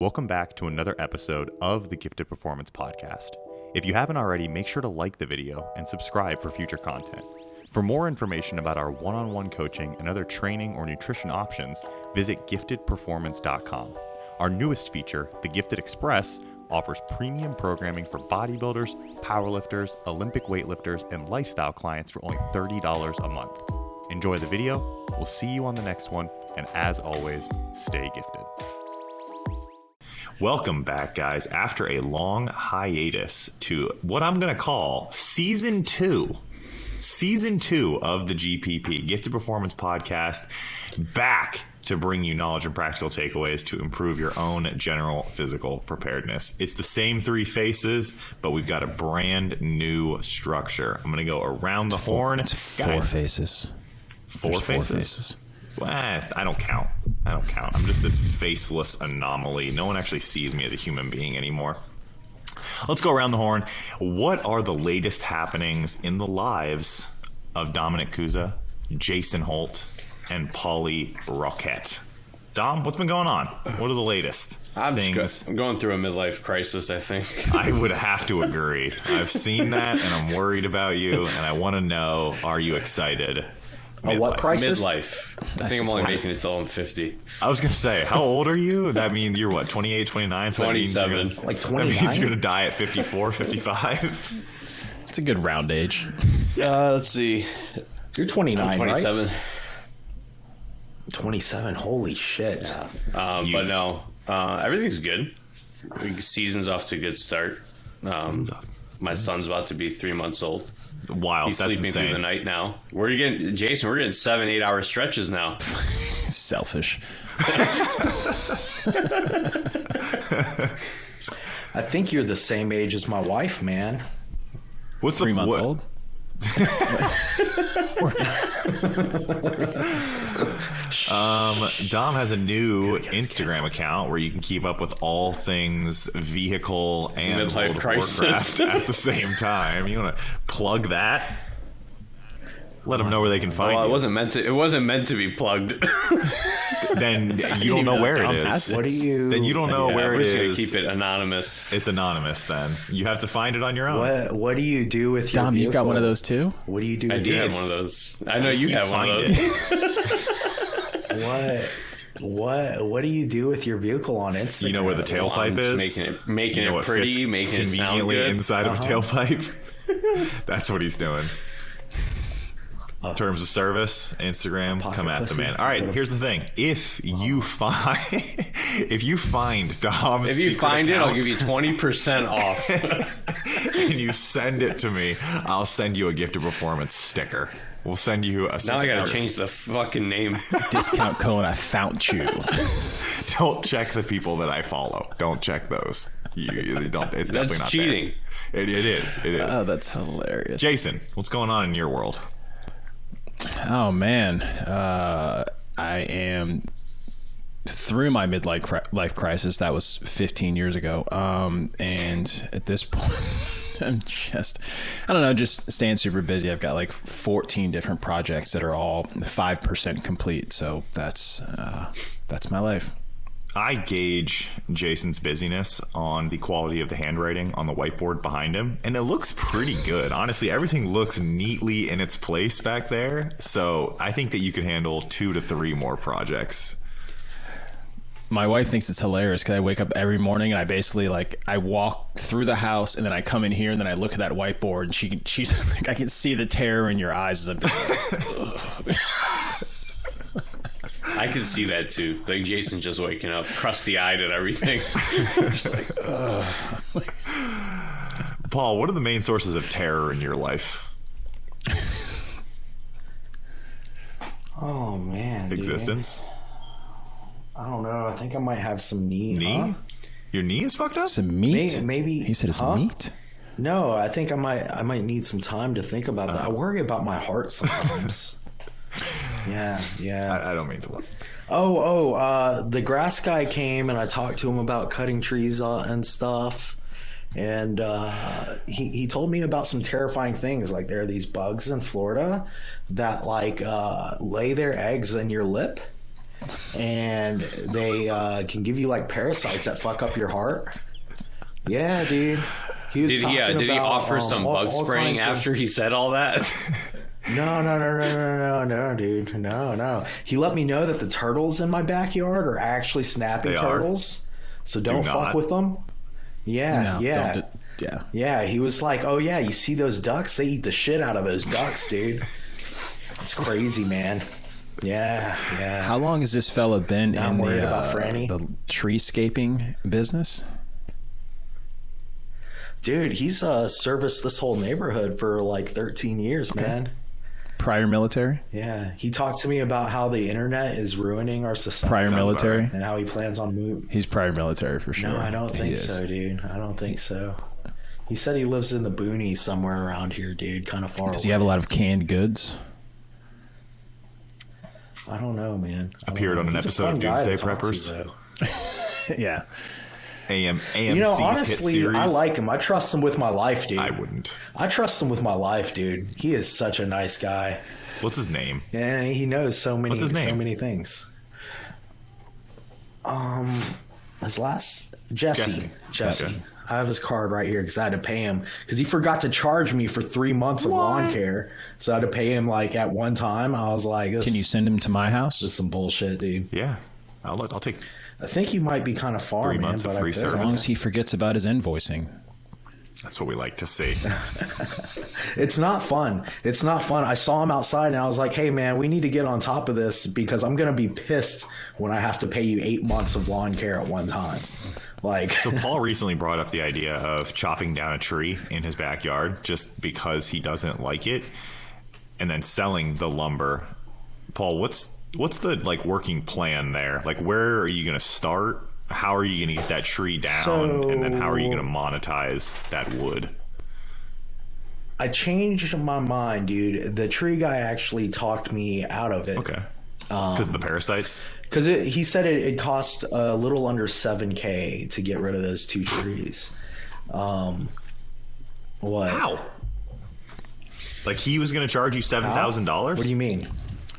Welcome back to another episode of the Gifted Performance Podcast. If you haven't already, make sure to like the video and subscribe for future content. For more information about our one-on-one coaching and other training or nutrition options, visit giftedperformance.com. Our newest feature, the Gifted Express, offers premium programming for bodybuilders, powerlifters, Olympic weightlifters, and lifestyle clients for only $30 a month. Enjoy the video, we'll see you on the next one, and as always, stay gifted. Welcome back, guys, after a long hiatus to what I'm going to call Season 2. Season 2 of the GPP, Gifted Performance Podcast, back to bring you knowledge and practical takeaways to improve your own general physical preparedness. It's the same three faces, but we've got a brand new structure. I'm going to go around the horn. It's four faces. Four faces? Well, I don't count. I'm just this faceless anomaly. No one actually sees me as a human being anymore. Let's go around the horn. What are the latest happenings in the lives of Dominic Cusa, Jason Holt, and Paulie Roquette? Dom, what's been going on? What are the latest things? I'm going through a midlife crisis, I think. I would have to agree. I've seen that, and I'm worried about you, and I want to know, are you excited? A what crisis? Midlife. I think I'm only making it till I'm 50. I was going to say, how old are you? That means you're what, 28, 29? So 27. Like 29? That means you're going to die at 54, 55? It's a good round age. Let's see. You're 29, I'm 27. right? 27. Holy shit. But no, everything's good. Season's off to a good start. My son's about to be 3 months old. Wild. He's That's sleeping insane. through the night now. We're getting 7-8 hour stretches now. Selfish. I think you're the same age as my wife, man. What's 3 months old? Dom has a new Instagram account where you can keep up with all things vehicle and Midlife World of crisis Warcraft at the same time. You want to plug that? Let them know where they can find Well, you. it wasn't meant to be plugged. Then you don't know where it is. What do you... Then you don't know where we're it just gonna is. keep it anonymous. It's anonymous. Then you have to find it on your own. What do you do with your Dom, you got vehicle? one of those too? What do you do I with do your... have one of those. I know you have one of Find those. it. What do you do with your vehicle on Instagram? You know where the tailpipe I'm is? just making You know it what pretty, fits making it sound conveniently good. inside of a tailpipe. That's what he's doing. Terms of service, Instagram, come at the man. All right, here's the thing: if you find Dom's, If you secret find it, I'll account give you 20% off. and you send it to me, I'll send you a Gifted Performance sticker. We'll send you a Now sticker. I gotta change the fucking name. Discount code, I found you. Don't check the people that I follow. Don't check those. You don't. It's definitely That's not cheating. there. It is. It is. Oh, that's hilarious. Jason, what's going on in your world? Oh, man. I am through my midlife crisis. That was 15 years ago. And at this point, I'm just staying super busy. I've got like 14 different projects that are all 5% complete. So that's my life. I gauge Jason's busyness on the quality of the handwriting on the whiteboard behind him, and it looks pretty good. Honestly, everything looks neatly in its place back there. So I think that you could handle 2 to 3 more projects. My wife thinks it's hilarious because I wake up every morning and I basically I walk through the house and then I come in here and then I look at that whiteboard and she's like, I can see the terror in your eyes as I'm just like, I can see that too. Like Jason just waking up, crusty-eyed and everything. just like, ugh. Paul, what are the main sources of terror in your life? Oh, man. dude. Existence? I don't know. I think I might have some knee. Knee? Huh? Your knee is fucked up? Some meat? Maybe. He said it's huh? meat? No, I think I might need some time to think about that. I worry about my heart sometimes. Yeah. I don't mean to look. The grass guy came and I talked to him about cutting trees and stuff. And he told me about some terrifying things. Like there are these bugs in Florida that lay their eggs in your lip. and they can give you like parasites that fuck up your heart. Yeah, dude. Did he offer some bug spraying after he said all that? No, dude. No. He let me know that the turtles in my backyard are actually snapping turtles. So don't fuck with them. Yeah. Yeah, he was like, "Oh yeah, you see those ducks? They eat the shit out of those ducks, dude." It's crazy, man. Yeah. How long has this fella been in the treescaping business? Dude, he's serviced this whole neighborhood for like 13 years, man. Prior military? Yeah. He talked to me about how the internet is ruining our society. Prior military? And how he plans on moving. He's prior military for sure. No, I don't think so, dude. I don't think so. He said he lives in the boonies somewhere around here, dude. Kind of far away. Does he have a lot of canned goods? I don't know, man. Appeared on an episode of Doomsday Preppers. Yeah. AMC's honestly, hit series. I like him. I trust him with my life, dude. I wouldn't. I trust him with my life, dude. He is such a nice guy. What's his name? And he knows so many. What's his name? So many things. His last Jesse. Okay. I have his card right here because I had to pay him because he forgot to charge me for 3 months of lawn care. So I had to pay him like at one time. I was like, "Can you send him to my house?" This is some bullshit, dude. Yeah, I'll take. I think he might be kind of far, 3 man. months of but free service. As long as he forgets about his invoicing. That's what we like to see. It's not fun. It's not fun. I saw him outside and I was like, "Hey, man, we need to get on top of this because I'm going to be pissed when I have to pay you 8 months of lawn care at one time." So Paul recently brought up the idea of chopping down a tree in his backyard just because he doesn't like it, and then selling the lumber. Paul, what's the like working plan there? Like, where are you going to start? How are you going to get that tree down? And then how are you going to monetize that wood? I changed my mind, dude. The tree guy actually talked me out of it. Okay. Because of the parasites? Because he said it cost a little under $7,000 to get rid of those 2 trees. What? How? Like he was going to charge you $7,000? What do you mean?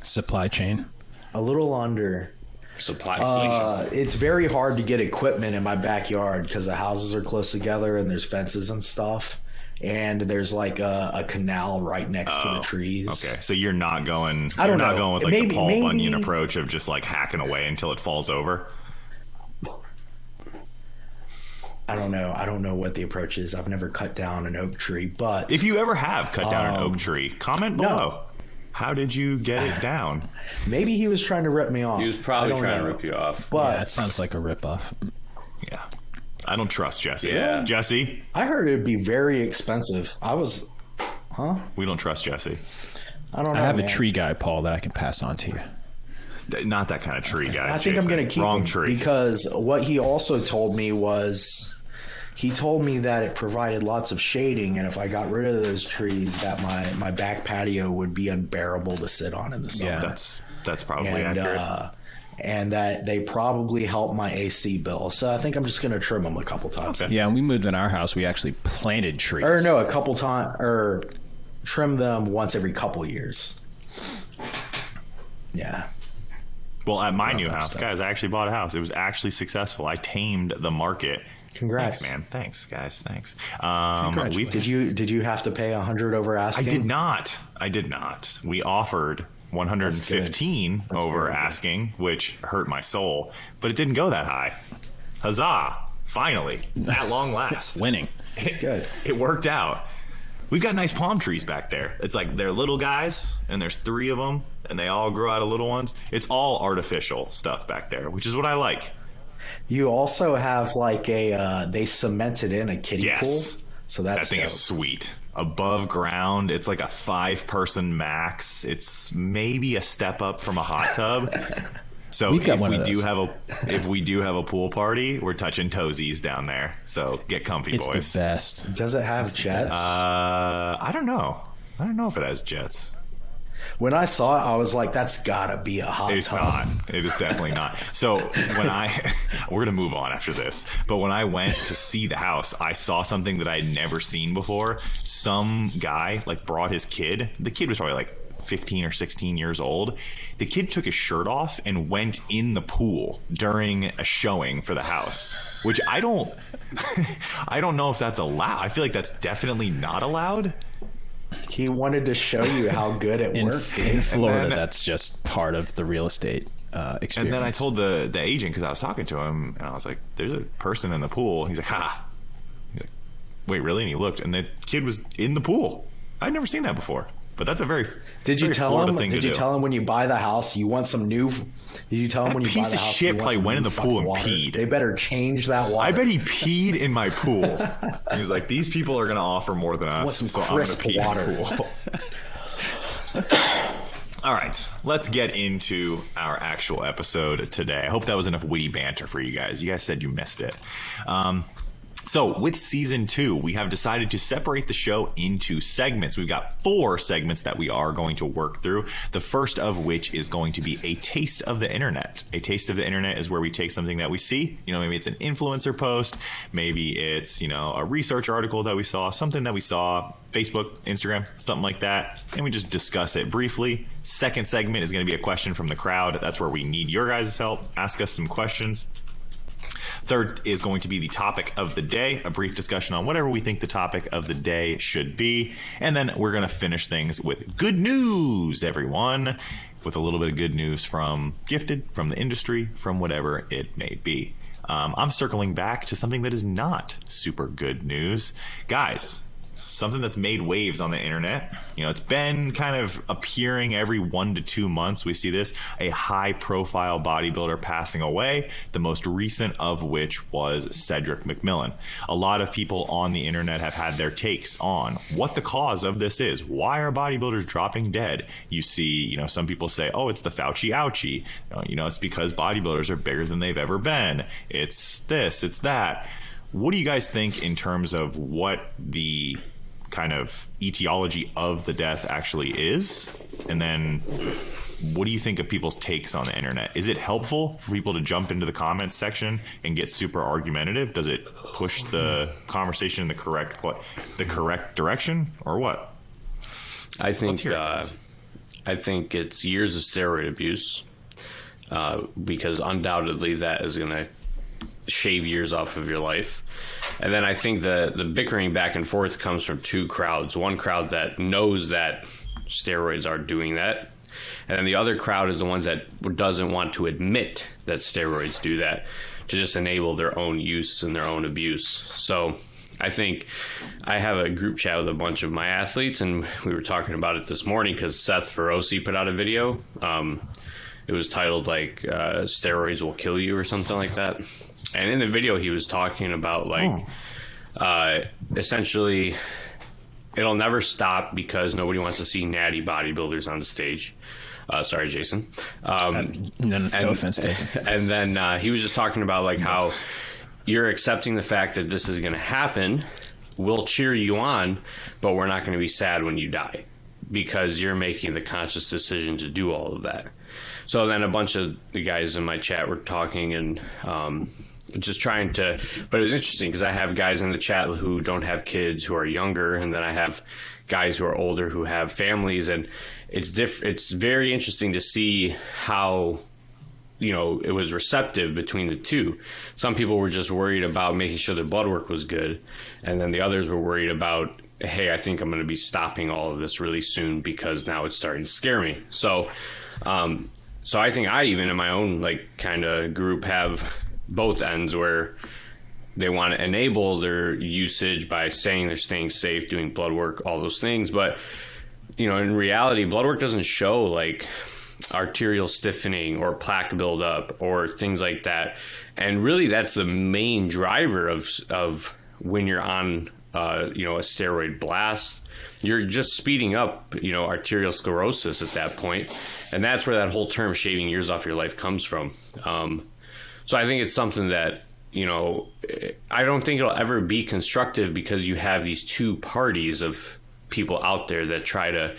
Supply chain. A little under. Supply fleece. It's very hard to get equipment in my backyard because the houses are close together and there's fences and stuff. And there's like a canal right next to the trees. Okay, so you're not going. I don't know. Not going with like Maybe- the Paul Bunyan approach of just like hacking away until it falls over. I don't know. I don't know what the approach is. I've never cut down an oak tree, but If you ever have cut down an oak tree, comment below. How did you get it down? maybe he was trying to rip me off. He was I probably don't trying to know. rip you off. But That sounds like a ripoff. Yeah, I don't trust Jesse. Yeah. Jesse, I heard it'd be very expensive. we don't trust Jesse. I don't know. I have man. a tree guy, Paul, that I can pass on to you. Not that kind of tree guy. I think I'm Jason. going to keep Wrong him tree. because what he also told me was he told me that it provided lots of shading, and if I got rid of those trees, that my back patio would be unbearable to sit on in the summer. Yeah. That's probably and accurate. and that they probably help my AC bill. So I think I'm just going to trim them a couple times. Okay. Yeah, when we moved in our house, we actually planted trees. Or no, a couple times, or trim them once every couple years. Yeah. Well, at my new that house, stuff. guys, I actually bought a house. It was actually successful. I tamed the market. Congrats, Thanks, man. Thanks, guys. Thanks. Congratulations. Did you have to pay $100 over asking? I did not. We offered 115 over asking, which hurt my soul, but it didn't go that high. Huzzah! Finally, at long last, Winning. It's good. It worked out. We've got nice palm trees back there. It's like they're little guys, and there's 3 of them, and they all grow out of little ones. It's all artificial stuff back there, which is what I like. You also have like they cemented in a kiddie pool. So that's that thing is sweet. Above ground, it's like a 5-person max. It's maybe a step up from a hot tub. So We've got if one we of do those. have a pool party, we're touching toesies down there. So get comfy, It's boys. the best. Does it have jets? I don't know. I don't know if it has jets. When I saw it, I was like, "That's gotta be a hot It's tub." not. It is definitely not. So when we're gonna move on after this, but when I went to see the house, I saw something that I had never seen before. Some guy like brought his kid. The kid was probably like 15 or 16 years old. The kid took his shirt off and went in the pool during a showing for the house, which I don't know if that's allowed. I feel like that's definitely not allowed. He wanted to show you how good it worked. In Florida, that's just part of the real estate experience. And then I told the agent, because I was talking to him, and I was like, there's a person in the pool. He's like, ha. He's like, wait, really? And he looked, and the kid was in the pool. I'd never seen that before. But that's a very Did you tell Florida him? thing Did you tell him when you buy the house you want some new? Did you tell him when you buy the house? Piece of shit probably went in the pool and peed. They better change that water. I bet he peed in my pool. He was like, "These people are going to offer more than us, want some so crisp I'm going to pee water." in the pool." All right, let's get into our actual episode today. I hope that was enough witty banter for you guys. You guys said you missed it. So with season 2, we have decided to separate the show into segments. We've got 4 segments that we are going to work through. The first of which is going to be a taste of the internet. A taste of the internet is where we take something that we see. Maybe it's an influencer post. Maybe it's, a research article that we saw, something that we saw, Facebook, Instagram, something like that. And we just discuss it briefly. Second segment is going to be a question from the crowd. That's where we need your guys' help. Ask us some questions. Third is going to be the topic of the day, a brief discussion on whatever we think the topic of the day should be. And then we're going to finish things with good news, everyone, with a little bit of good news from Gifted, from the industry, from whatever it may be. I'm circling back to something that is not super good news. Guys, something that's made waves on the internet. It's been kind of appearing every 1 to 2 months. We see this, a high profile bodybuilder passing away, the most recent of which was Cedric McMillan. A lot of people on the internet have had their takes on what the cause of this is. Why are bodybuilders dropping dead? You see, some people say, oh, it's the Fauci ouchie. It's because bodybuilders are bigger than they've ever been. It's this, it's that. What do you guys think in terms of what the kind of etiology of the death actually is? And then what do you think of people's takes on the internet? Is it helpful for people to jump into the comments section and get super argumentative? Does it push the conversation in the correct direction, or what? I think it's years of steroid abuse, because undoubtedly that is going to shave years off of your life. And then I think the bickering back and forth comes from 2 crowds. One crowd that knows that steroids are doing that, and then the other crowd is the ones that doesn't want to admit that steroids do that, to just enable their own use and their own abuse. So I think I have a group chat with a bunch of my athletes, and we were talking about it this morning because Seth Feroci put out a video. It was titled steroids will kill you or something like that. And in the video, he was talking about essentially it'll never stop because nobody wants to see natty bodybuilders on the stage. Sorry, Jason. No offense taken. And then he was just talking about how you're accepting the fact that this is going to happen. We'll cheer you on, but we're not going to be sad when you die because you're making the conscious decision to do all of that. So then a bunch of the guys in my chat were talking and just trying to, but it was interesting because I have guys in the chat who don't have kids, who are younger, and then I have guys who are older who have families, and it's very interesting to see how it was receptive between the two. Some people were just worried about making sure their blood work was good, and then the others were worried about, hey, I think I'm going to be stopping all of this really soon because now it's starting to scare me. So I think I even in my own kind of group have both ends where they want to enable their usage by saying they're staying safe, doing blood work, all those things. But, in reality, blood work doesn't show arterial stiffening or plaque buildup or things like that. And really that's the main driver of when you're on, a steroid blast. You're just speeding up, arterial sclerosis at that point. And that's where that whole term shaving years off your life comes from. So I think it's something that, I don't think it'll ever be constructive because you have these 2 parties of people out there that try to,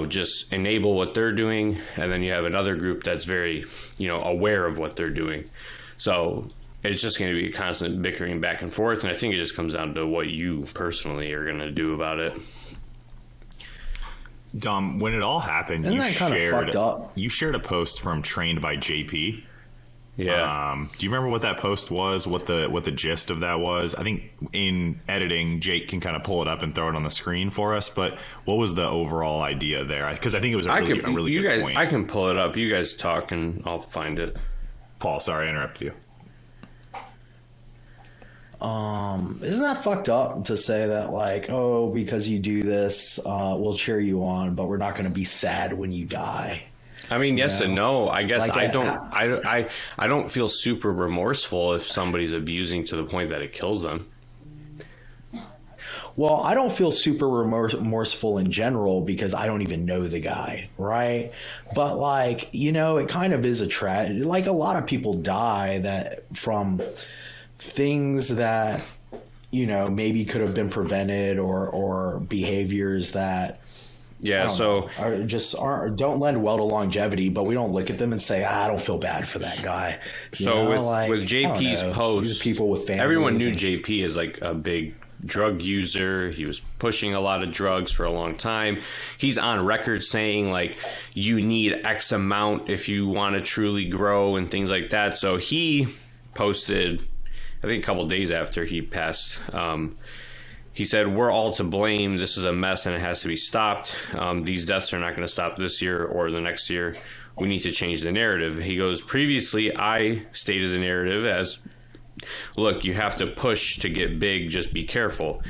just enable what they're doing. And then you have another group that's very, aware of what they're doing. So it's just going to be a constant bickering back and forth. And I think it just comes down to what you personally are going to do about it. Dom, when it all happened, Isn't that kind of fucked up? You shared a post from Trained by JP. Yeah. Do you remember what that post was? What the gist of that was? I think in editing, Jake can kind of pull it up and throw it on the screen for us. But what was the overall idea there? Because I think it was a really good point. I can pull it up. You guys talk, and I'll find it. Paul, sorry I interrupted you. Isn't that fucked up to say that, like, oh, because you do this, we'll cheer you on, but we're not going to be sad when you die? I mean, yes and no. I guess like, I don't feel super remorseful if somebody's abusing to the point that it kills them. Well, I don't feel super remorseful in general because I don't even know the guy, right? But, like, you know, it kind of is a tragedy. Like, a lot of people die that from things that, you know, maybe could have been prevented, or behaviors that don't lend well to longevity, but we don't look at them and say, I don't feel bad for that guy. With JP's post, people with families, everyone knew JP is like a big drug user. He was pushing a lot of drugs for a long time. He's on record saying, like, you need X amount if you want to truly grow and things like that. So he posted, I think a couple days after he passed, he said, we're all to blame. This is a mess and it has to be stopped. These deaths are not going to stop this year or the next year. We need to change the narrative. He goes, previously, I stated the narrative as, look, you have to push to get big. Just be careful.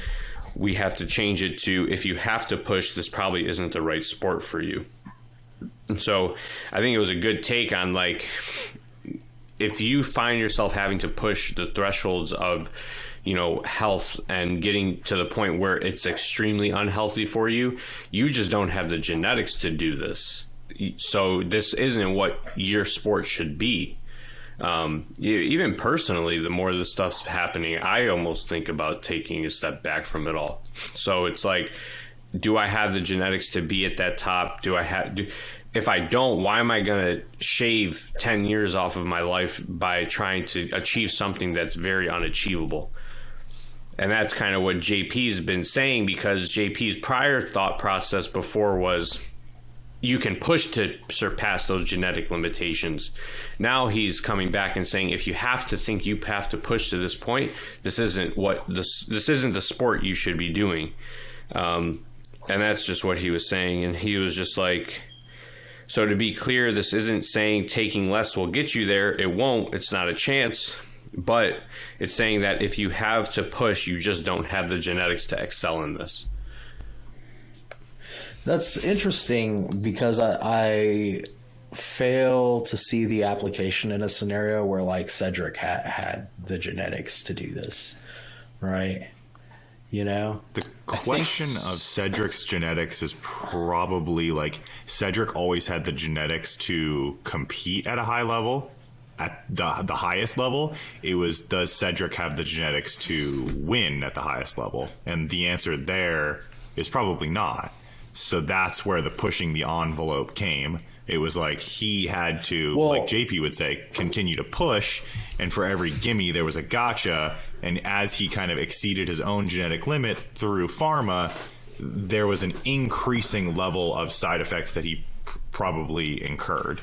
We have to change it to, if you have to push, this probably isn't the right sport for you. And so I think it was a good take on, like, if you find yourself having to push the thresholds of, you know, health and getting to the point where it's extremely unhealthy for you, you just don't have the genetics to do this. So this isn't what your sport should be. Even personally, the more this stuff's happening, I almost think about taking a step back from it all. So it's like, do I have the genetics to be at that top? If I don't, why am I going to shave 10 years off of my life by trying to achieve something that's very unachievable? And that's kind of what JP's been saying, because JP's prior thought process before was, you can push to surpass those genetic limitations. Now he's coming back and saying, if you have to think you have to push to this point, this isn't the sport you should be doing. And that's just what he was saying. And he was just like, so to be clear, this isn't saying taking less will get you there. It won't. It's not a chance. But it's saying that if you have to push, you just don't have the genetics to excel in this. That's interesting, because I fail to see the application in a scenario where, like, Cedric had the genetics to do this, right? You know? The question of Cedric's genetics is probably, like, Cedric always had the genetics to compete at a high level. At the highest level, it was, does Cedric have the genetics to win at the highest level? And the answer there is probably not. So that's where the pushing the envelope came. It was like he had to, like JP would say, continue to push. And for every gimme, there was a gotcha. And as he kind of exceeded his own genetic limit through pharma, there was an increasing level of side effects that he probably incurred.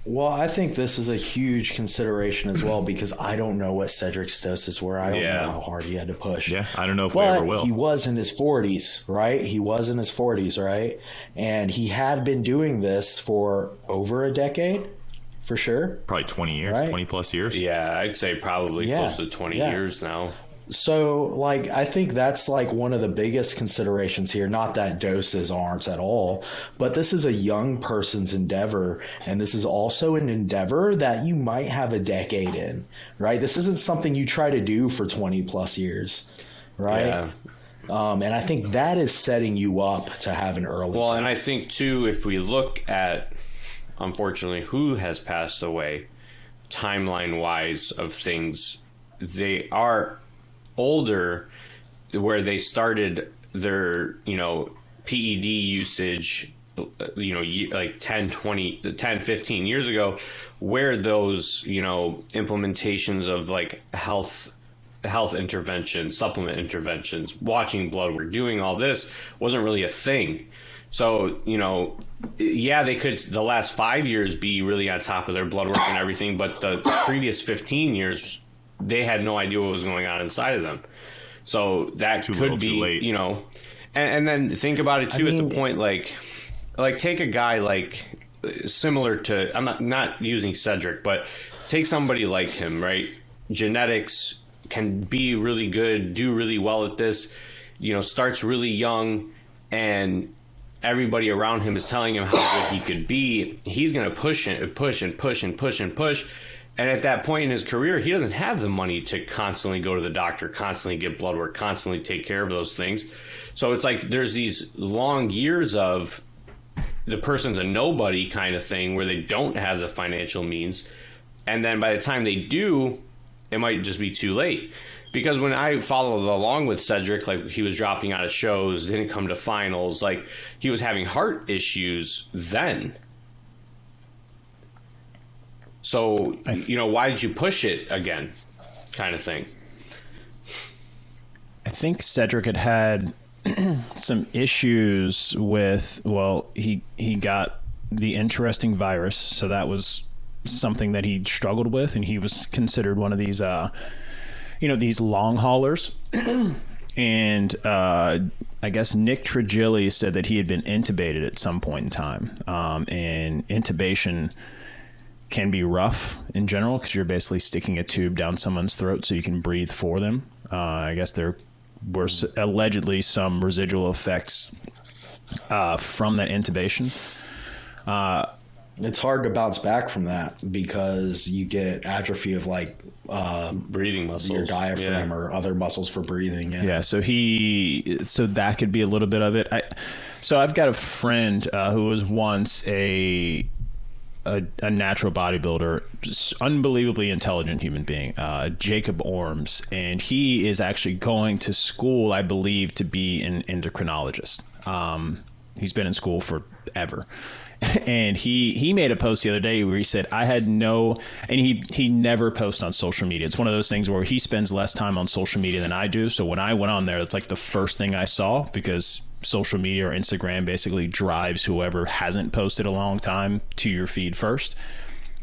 Well, I think this is a huge consideration as well, because I don't know what Cedric's doses were. I don't know how hard he had to push. Yeah, I don't know if we ever will. He was in his 40s, right? He was in his 40s, right? And he had been doing this for over a decade, for sure. Probably 20 years, right? 20 plus years. Yeah, I'd say probably close to 20 years now. So, like, I think that's, like, one of the biggest considerations here. Not that doses aren't at all, but this is a young person's endeavor, and this is also an endeavor that you might have a decade in, right? This isn't something you try to do for 20 plus years, right? Yeah. And I think that is setting you up to have an early. Well, and I think, too, if we look at, unfortunately, who has passed away, timeline-wise of things, they are older, where they started their, you know, PED usage, you know, like 10, 15 years ago, where those, you know, implementations of, like, health interventions, supplement interventions, watching blood work, doing all this wasn't really a thing. So, you know, yeah, they could the last 5 years be really on top of their blood work and everything, but the previous 15 years, they had no idea what was going on inside of them. So that could be, you know, and then think about it too, at the point, like take a guy like similar to, I'm not using Cedric, but take somebody like him, right? Genetics, can be really good, do really well at this, you know, starts really young, and everybody around him is telling him how good he could be. He's going to push and push and push and push and push. And at that point in his career, he doesn't have the money to constantly go to the doctor, constantly get blood work, constantly take care of those things. So it's like there's these long years of the person's a nobody kind of thing where they don't have the financial means. And then by the time they do, it might just be too late. Because when I followed along with Cedric, like he was dropping out of shows, didn't come to finals, like he was having heart issues then. So, you know, why did you push it again, kind of thing? I think Cedric had some issues with, well, he got the interesting virus, so that was something that he struggled with, and he was considered one of these these long haulers. And I guess Nick Trigili said that he had been intubated at some point in time, and intubation can be rough in general because you're basically sticking a tube down someone's throat so you can breathe for them. I guess there were allegedly some residual effects from that intubation. It's hard to bounce back from that because you get atrophy of like breathing muscles, your diaphragm or other muscles for breathing. So that could be a little bit of it. I've got a friend who was once a natural bodybuilder, just unbelievably intelligent human being, Jacob Orms, and he is actually going to school, I believe, to be an endocrinologist. He's been in school forever. And he made a post the other day where he said, and he never posts on social media. It's one of those things where he spends less time on social media than I do. So when I went on there, it's like the first thing I saw, because social media or Instagram basically drives whoever hasn't posted a long time to your feed first.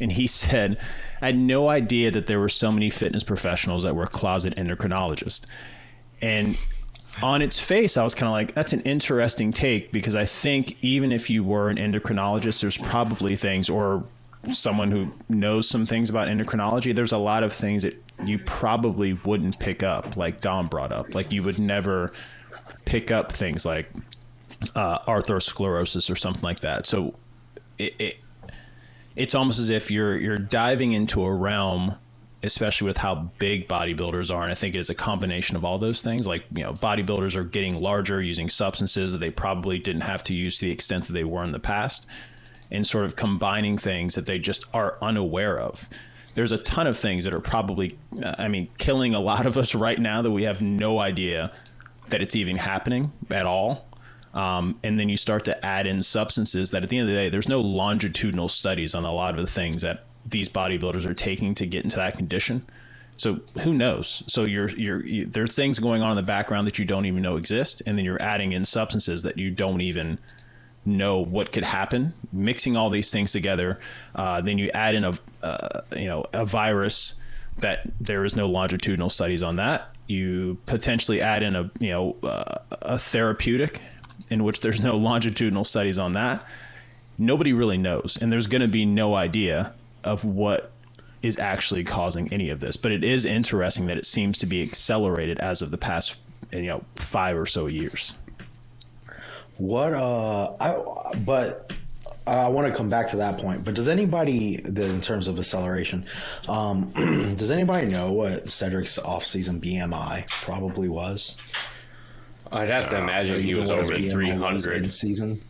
And he said, I had no idea that there were so many fitness professionals that were closet endocrinologists. And on its face, I was kind of like, that's an interesting take, because I think even if you were an endocrinologist, there's probably things, or someone who knows some things about endocrinology, there's a lot of things that you probably wouldn't pick up, like Dom brought up. Like you would never pick up things like atherosclerosis or something like that. So it's almost as if you're diving into a realm, especially with how big bodybuilders are. And I think it is a combination of all those things. Like, you know, bodybuilders are getting larger, using substances that they probably didn't have to use to the extent that they were in the past, and sort of combining things that they just are unaware of. There's a ton of things that are probably, killing a lot of us right now that we have no idea that it's even happening at all. And then you start to add in substances that at the end of the day, there's no longitudinal studies on a lot of the things that these bodybuilders are taking to get into that condition. So who knows? So there's things going on in the background that you don't even know exist. And then you're adding in substances that you don't even know what could happen, mixing all these things together. Then you add in a virus that there is no longitudinal studies on that. You potentially add in a therapeutic in which there's no longitudinal studies on that. Nobody really knows. And there's going to be no idea of what is actually causing any of this. But it is interesting that it seems to be accelerated as of the past 5 or so years. I want to come back to that point, but does anybody, in terms of acceleration, does anybody know what Cedric's off-season BMI probably was? I'd have to imagine he was over 300 in season.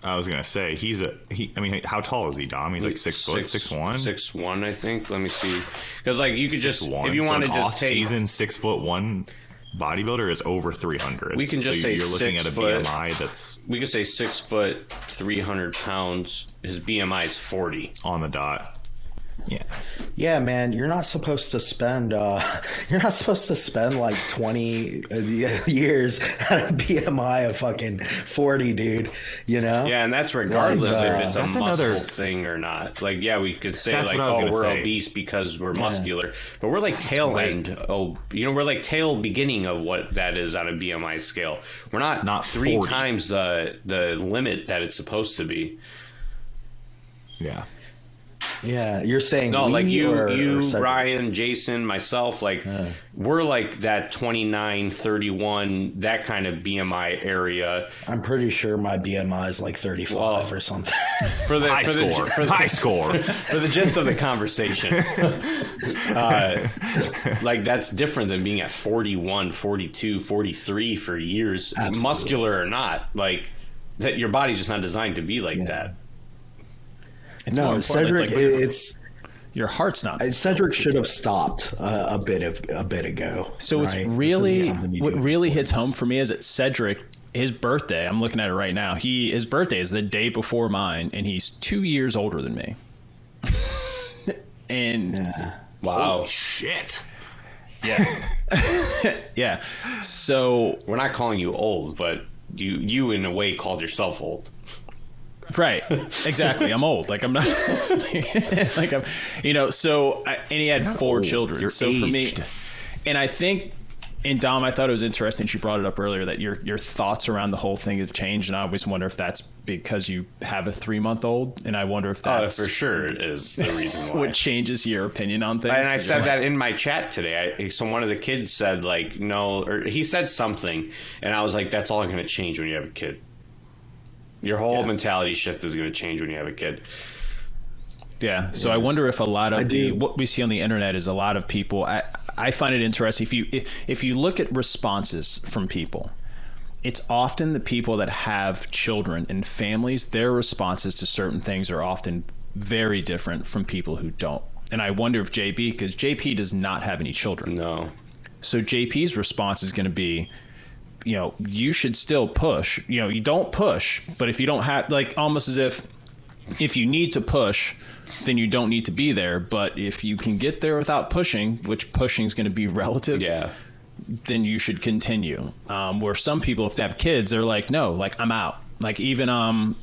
I was gonna say how tall is he, Dom? He's like 6 foot, 6'1", 6'1", I think. Let me see, because like you could just, if you want to just off-season 6'1" bodybuilder is over 300. We can just say you're looking at a BMI that's. We could say 6 foot, 300 pounds. His BMI is 40 on the dot. Yeah, man, you're not supposed to spend like 20 years at a BMI of fucking 40, dude, you know? Yeah, and that's regardless if it's a muscle thing or not. Like, yeah, we could say like, oh, we're obese because we're muscular, but we're like tail end. Oh, you know, we're like tail beginning of what that is on a BMI scale. We're not 3 times the limit that it's supposed to be. Yeah. Yeah, you're saying no, like you, Ryan, Jason, myself, like we're like that 29, 31, that kind of BMI area. I'm pretty sure my BMI is like 35 or something. For the high score. For the gist of the conversation, like that's different than being at 41, 42, 43 for years, Absolutely. Muscular or not. Like that, your body's just not designed to be like that. It's no, Cedric, it's your heart's not. Cedric should have stopped a bit ago. So right? It's really what really hits home for me is that Cedric, his birthday. I'm looking at it right now. His birthday is the day before mine, and he's 2 years older than me. And wow, holy shit. Yeah, yeah. So we're not calling you old, but you in a way called yourself old. Right, exactly. I'm old. Like I'm not. Like I'm, you know. So and he had 4 children. You're so aged. For me, and I think, and Dom, I thought it was interesting. She brought it up earlier that your thoughts around the whole thing have changed, and I always wonder if that's because you have a 3-month-old, and I wonder if that's for sure is the reason why. What changes your opinion on things. And I said that in my chat today. So one of the kids said like no, or he said something, and I was like, that's all going to change when you have a kid. Your whole mentality shift is going to change when you have a kid. Yeah. So I wonder if a lot of what we see on the internet is a lot of people. I find it interesting. If you look at responses from people, it's often the people that have children and families. Their responses to certain things are often very different from people who don't. And I wonder if because JP does not have any children. No. So JP's response is going to be, you know, you should still push. You know, you don't push, but if you don't have, like, almost as if you need to push, then you don't need to be there. But if you can get there without pushing, which pushing is going to be relative, then you should continue. Where some people, if they have kids, they're like, no, like I'm out. Like even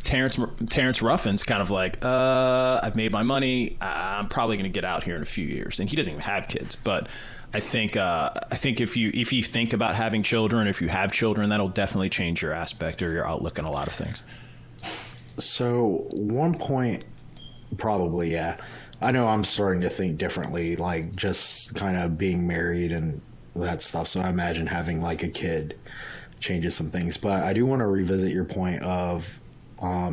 Terrence Ruffin's kind of like, I've made my money. I'm probably going to get out here in a few years, and he doesn't even have kids, but. I think if you think about having children, if you have children, that'll definitely change your aspect or your outlook on a lot of things. So one point, probably, yeah. I know I'm starting to think differently, like just kind of being married and that stuff. So I imagine having like a kid changes some things. But I do want to revisit your point of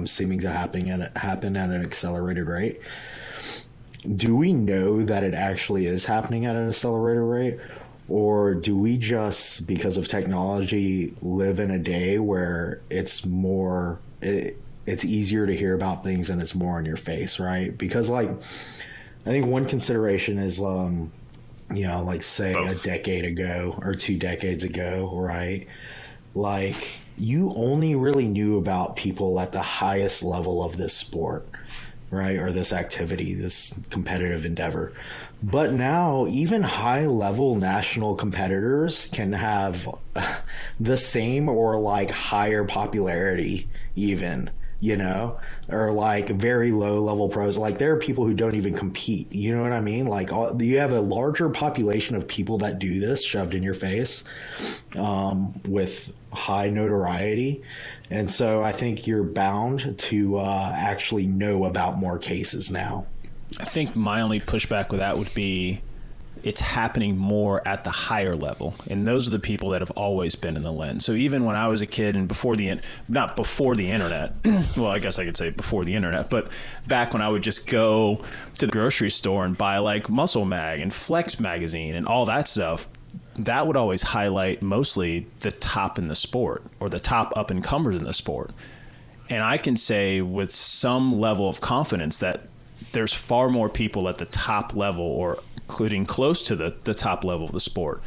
seeming to happen at an accelerated rate. Do we know that it actually is happening at an accelerated rate? Or do we just, because of technology, live in a day where it's easier to hear about things and it's more in your face, right? Because, like, I think one consideration is, you know, like, say both. A decade ago or 2 decades ago, right? Like, you only really knew about people at the highest level of this sport, right? Or this activity, this competitive endeavor. But now even high level national competitors can have the same or like higher popularity even, you know, or like very low level pros. Like there are people who don't even compete. You know what I mean? Like you have a larger population of people that do this shoved in your face with high notoriety. And so I think you're bound to actually know about more cases now. I think my only pushback with that would be it's happening more at the higher level. And those are the people that have always been in the lens. So even when I was a kid and not before the internet, well, I guess I could say before the internet, but back when I would just go to the grocery store and buy like Muscle Mag and Flex Magazine and all that stuff, that would always highlight mostly the top in the sport or the top up and comers in the sport. And I can say with some level of confidence that there's far more people at the top level or including close to the top level of the sport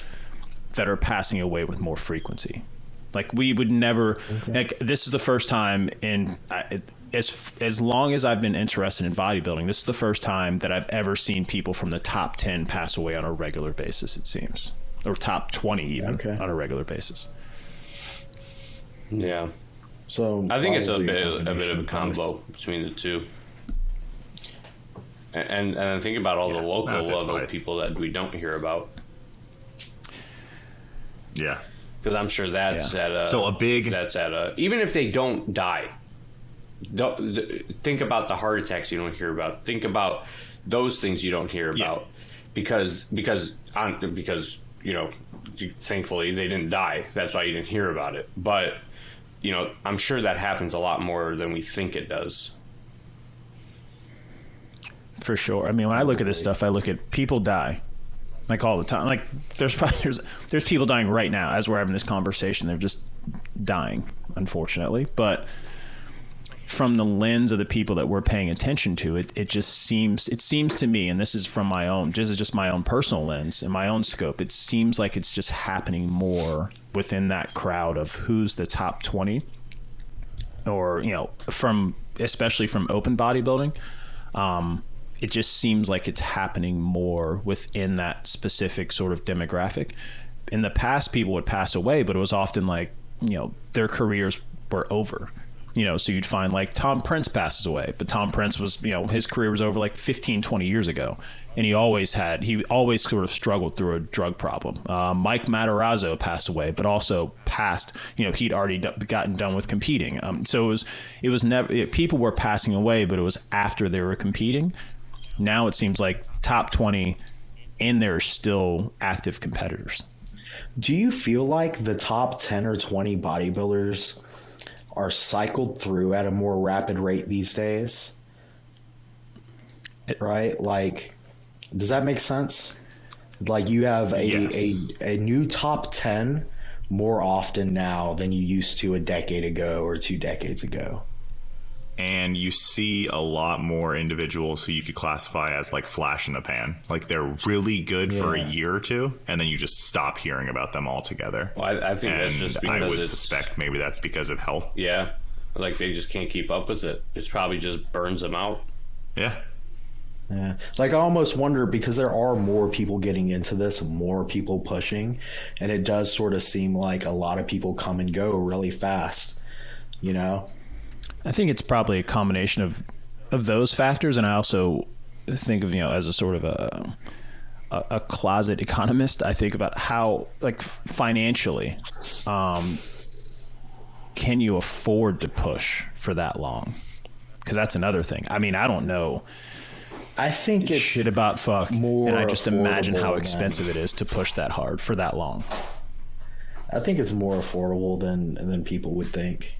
that are passing away with more frequency. Like we would never, like this is the first time in as long as I've been interested in bodybuilding, this is the first time that I've ever seen people from the top 10 pass away on a regular basis, it seems. Or top 20 even on a regular basis. Yeah. So I think it's a bit of a combo between the two. And I think about all the local level people that we don't hear about. Yeah. Because I'm sure that's at a even if they don't die. Think about the heart attacks you don't hear about. Think about those things you don't hear about, because you know, thankfully they didn't die. That's why you didn't hear about it. But you know, I'm sure that happens a lot more than we think it does. For sure. I mean, when I look at this stuff, I look at people die, like all the time. Like there's people dying right now as we're having this conversation. They're just dying, unfortunately. But from the lens of the people that we're paying attention to, it seems to me, and this is from my own, just my own personal lens and my own scope, it seems like it's just happening more within that crowd of who's the top 20, or, you know, especially from open bodybuilding. It just seems like it's happening more within that specific sort of demographic. In the past, people would pass away, but it was often like, you know, their careers were over. You know, so you'd find like Tom Prince passes away, but Tom Prince was, you know, his career was over like 15, 20 years ago. And he always sort of struggled through a drug problem. Mike Matarazzo passed away, but also passed, you know, he'd already gotten done with competing. So it was never, people were passing away, but it was after they were competing. Now it seems like top 20 and there are still active competitors. Do you feel like the top 10 or 20 bodybuilders are cycled through at a more rapid rate these days? Right? Like, does that make sense? Like, you have a new top 10 more often now than you used to a decade ago or 2 decades ago. And you see a lot more individuals who you could classify as like flash in the pan. Like they're really good for a year or two, and then you just stop hearing about them altogether. Well, I think that's just because I would suspect maybe that's because of health. Yeah, like they just can't keep up with it. It's probably just burns them out. Yeah. Yeah. Like I almost wonder, because there are more people getting into this, more people pushing, and it does sort of seem like a lot of people come and go really fast, you know? I think it's probably a combination of those factors, and I also think of, you know, as a sort of a closet economist, I think about how, like, financially, can you afford to push for that long? Because that's another thing. I mean, I don't know. I think it's shit about fuck, more, and I just imagine how expensive it is to push that hard for that long. I think it's more affordable than people would think.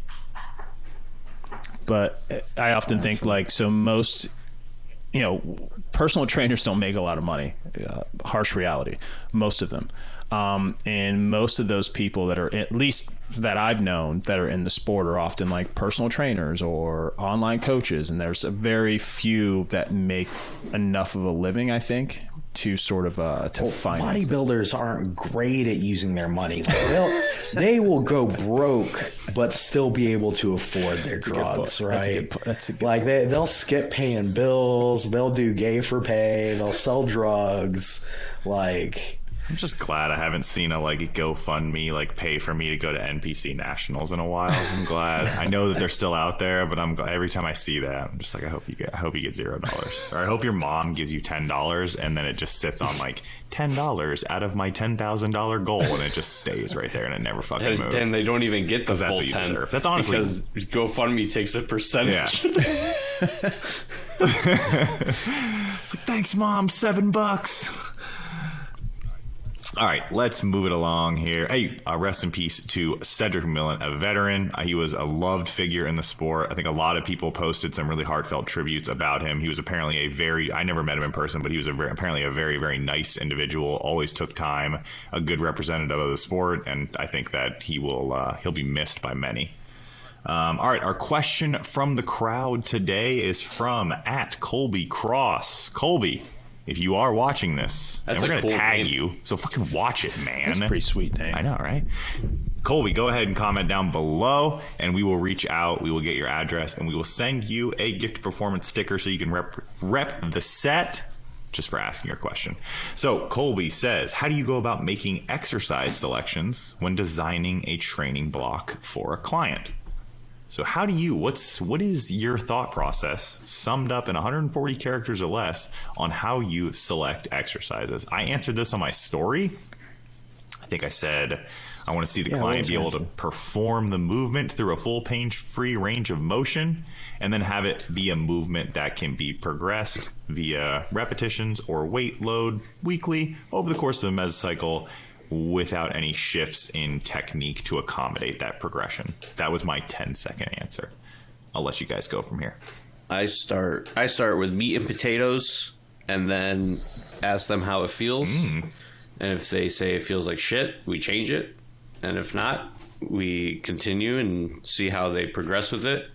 But I often think, like, so most, you know, personal trainers don't make a lot of money. Harsh reality, most of them. And most of those people that are, at least that I've known, that are in the sport are often like personal trainers or online coaches. And there's a very few that make enough of a living, I think, to sort of to finance. Bodybuilders aren't great at using their money. Like they will go broke, but still be able to afford their drugs, right? That's a good like they'll skip paying bills. They'll do gay for pay. They'll sell drugs. Like, I'm just glad I haven't seen a like GoFundMe like pay for me to go to NPC Nationals in a while. I'm glad. I know that they're still out there, but I'm glad every time I see that, I'm just like, I hope you get $0, or I hope your mom gives you $10, and then it just sits on like $10 out of my $10,000 goal, and it just stays right there, and it never fucking moves. And they don't even get the full 10. Deserve. That's honestly because GoFundMe takes a percentage. Yeah. It's like, thanks, Mom, $7. All right, let's move it along here. Hey, rest in peace to Cedric McMillan, a veteran. He was a loved figure in the sport. I think a lot of people posted some really heartfelt tributes about him. He was apparently I never met him in person, but he was apparently a very, very nice individual, always took time, a good representative of the sport, and I think that he'll be missed by many. All right, our question from the crowd today is from @ColbyCross. Colby, if you are watching this, and we're going to tag you, so fucking watch it, man. That's a pretty sweet name. I know, right? Colby, go ahead and comment down below, and we will reach out. We will get your address, and we will send you a Gifted Performance sticker so you can rep the set, just for asking your question. So Colby says, how do you go about making exercise selections when designing a training block for a client? So how do you, what is your thought process summed up in 140 characters or less on how you select exercises? I answered this on my story. I think I said, I want to see the client be able to perform the movement through a full pain-free range of motion, and then have it be a movement that can be progressed via repetitions or weight load weekly over the course of a mesocycle without any shifts in technique to accommodate that progression. That was my 10-second answer. I'll let you guys go from here. I start with meat and potatoes, and then ask them how it feels. And if they say it feels like shit, we change it. And if not, we continue and see how they progress with it.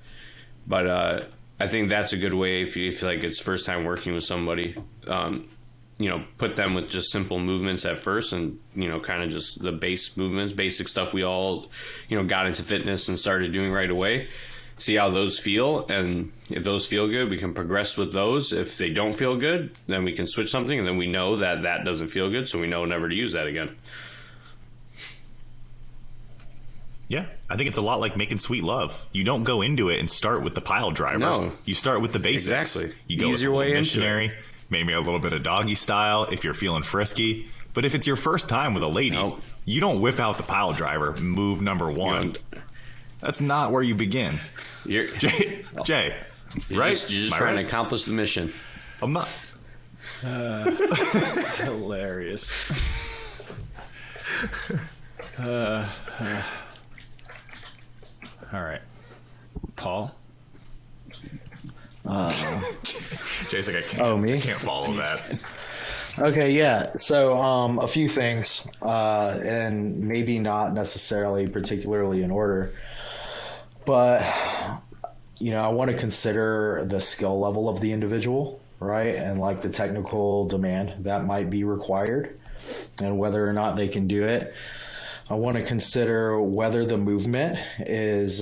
But I think that's a good way if you feel like it's first time working with somebody. Put them with just simple movements at first, and kind of just the base movements, basic stuff we all got into fitness and started doing right away. See how those feel, and if those feel good, we can progress with those. If they don't feel good, then we can switch something, and then we know that doesn't feel good, so we know never to use that again. Yeah, I think it's a lot like making sweet love. You don't go into it and start with the pile driver. No. You start with the basics. Exactly. You go Ease with your way missionary, into it. maybe a little bit of doggy style if you're feeling frisky. But if it's your first time with a lady, you don't whip out the pile driver, move number one. That's not where you begin. Jay, right? You're just trying to accomplish the mission. I'm not. Hilarious. All right, Paul. Jay's like, I can't follow that. Okay, yeah. So a few things, and maybe not necessarily particularly in order, but I want to consider the skill level of the individual, right? And like the technical demand that might be required, and whether or not they can do it. I want to consider whether the movement is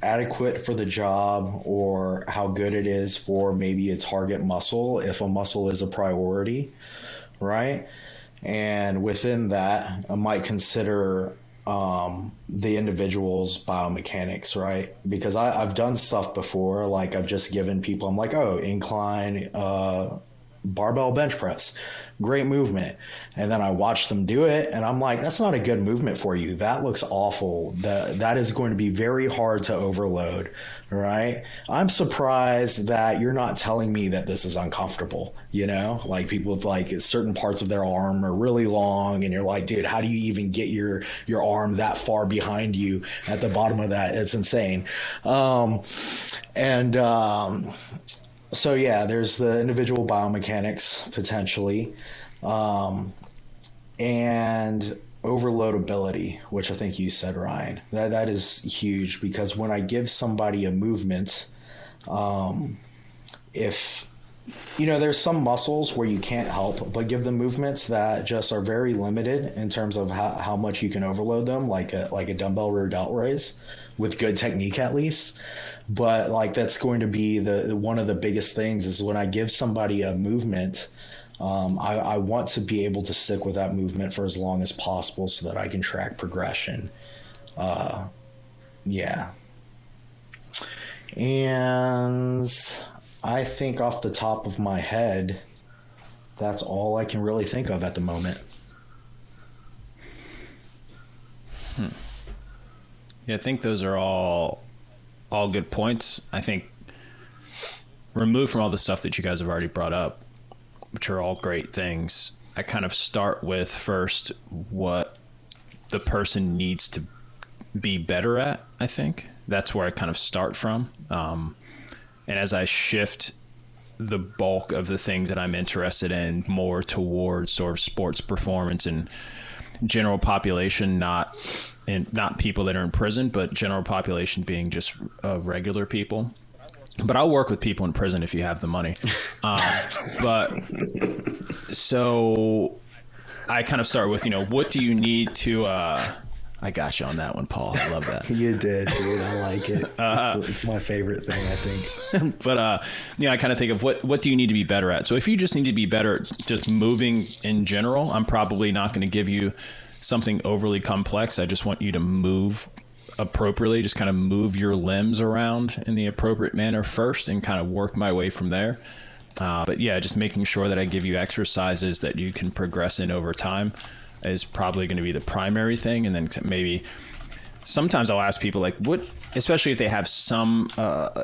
adequate for the job, or how good it is for maybe a target muscle, if a muscle is a priority, right? And within that, I might consider the individual's biomechanics, right? Because I've done stuff before, like I've just given people, I'm like, incline barbell bench press, great movement. And then I watch them do it, and I'm like, that's not a good movement for you. That looks awful. That is going to be very hard to overload, right? I'm surprised that you're not telling me that this is uncomfortable, like people with like certain parts of their arm are really long, and you're like, dude, how do you even get your arm that far behind you at the bottom of that? It's insane. So yeah, there's the individual biomechanics potentially, and overloadability, which I think you said, Ryan. That is huge, because when I give somebody a movement, if there's some muscles where you can't help but give them movements that just are very limited in terms of how much you can overload them, like a dumbbell rear delt raise with good technique at least. But like that's going to be the one of the biggest things is when I give somebody a movement, I want to be able to stick with that movement for as long as possible so that I can track progression. Yeah. And I think off the top of my head, that's all I can really think of at the moment. Yeah, I think those are all good points. I think removed from all the stuff that you guys have already brought up, which are all great things, I kind of start with first what the person needs to be better at. I think that's where I kind of start from. And as I shift the bulk of the things that I'm interested in more towards sort of sports performance and general population, not people that are in prison, but general population being just regular people. But I'll work with people in prison if you have the money. But so I kind of start with, what do you need to I got you on that one, Paul. I love that. You did, dude. I like it. It's my favorite thing, I think. But I kind of think of what do you need to be better at? So if you just need to be better at just moving in general, I'm probably not going to give you something overly complex. I just want you to move appropriately, just kind of move your limbs around in the appropriate manner first and kind of work my way from there. But yeah, just making sure that I give you exercises that you can progress in over time is probably going to be the primary thing. And then maybe sometimes I'll ask people, like, what, especially if they have some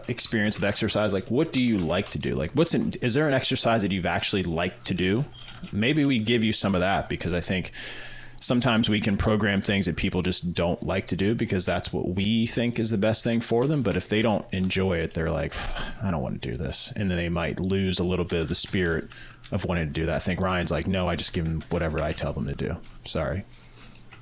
experience with exercise, like, what do you like to do? Like, is there an exercise that you've actually liked to do? Maybe we give you some of that, because I think sometimes we can program things that people just don't like to do because that's what we think is the best thing for them. But if they don't enjoy it, they're like, I don't want to do this. And then they might lose a little bit of the spirit of wanting to do that. I think Ryan's like, no, I just give them whatever I tell them to do. Sorry.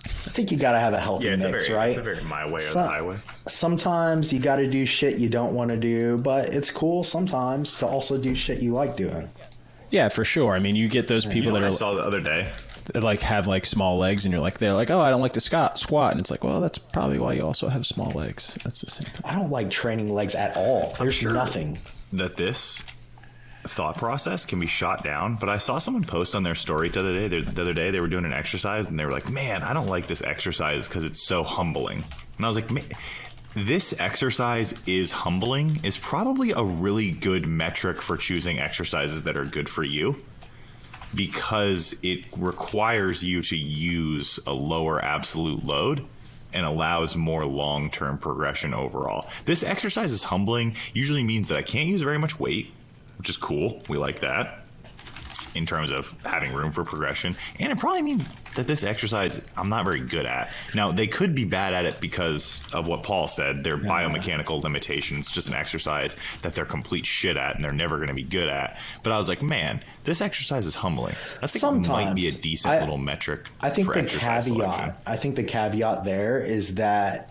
I think you got to have a healthy mix, right? It's a very my way or the highway. Sometimes you got to do shit you don't want to do, but it's cool sometimes to also do shit you like doing. Yeah, for sure. I mean, you get those people that I saw the other day. That like have like small legs, and they're like, oh, I don't like to squat. And it's like, well, that's probably why you also have small legs. That's the same thing. I don't like training legs at all. There's nothing. That this thought process can be shot down, but I saw someone post on their story the other day they were doing an exercise and they were like, man, I don't like this exercise because it's so humbling. And I was like, this exercise is humbling is probably a really good metric for choosing exercises that are good for you, because it requires you to use a lower absolute load and allows more long-term progression overall. This exercise is humbling usually means that I can't use very much weight, which is cool. We like that in terms of having room for progression. And it probably means that this exercise I'm not very good at. Now, they could be bad at it because of what Paul said, their biomechanical limitations, just an exercise that they're complete shit at and they're never going to be good at. But I was like, man, this exercise is humbling. I think it might be a decent little metric. I think for the exercise selection. I think the caveat there is that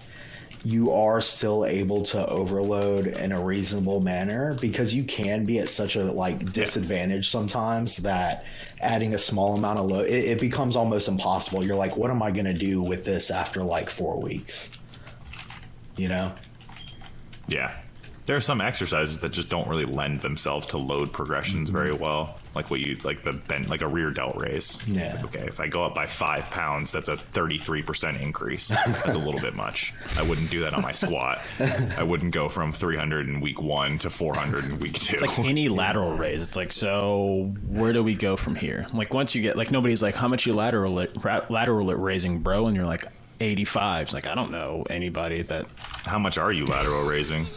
you are still able to overload in a reasonable manner, because you can be at such a disadvantage sometimes that adding a small amount of load, it becomes almost impossible. You're like, what am I going to do with this after 4 weeks? You know? Yeah. There are some exercises that just don't really lend themselves to load progressions very well. Like the bend, like a rear delt raise. Yeah. It's like, okay, if I go up by 5 pounds, that's a 33% increase. That's a little bit much. I wouldn't do that on my squat. I wouldn't go from 300 in week 1 to 400 in week 2. It's like any lateral raise. It's like, so where do we go from here? Like once you get, nobody's like, how much you lateral raising, bro? And you're like, 85. It's like, I don't know anybody that. How much are you lateral raising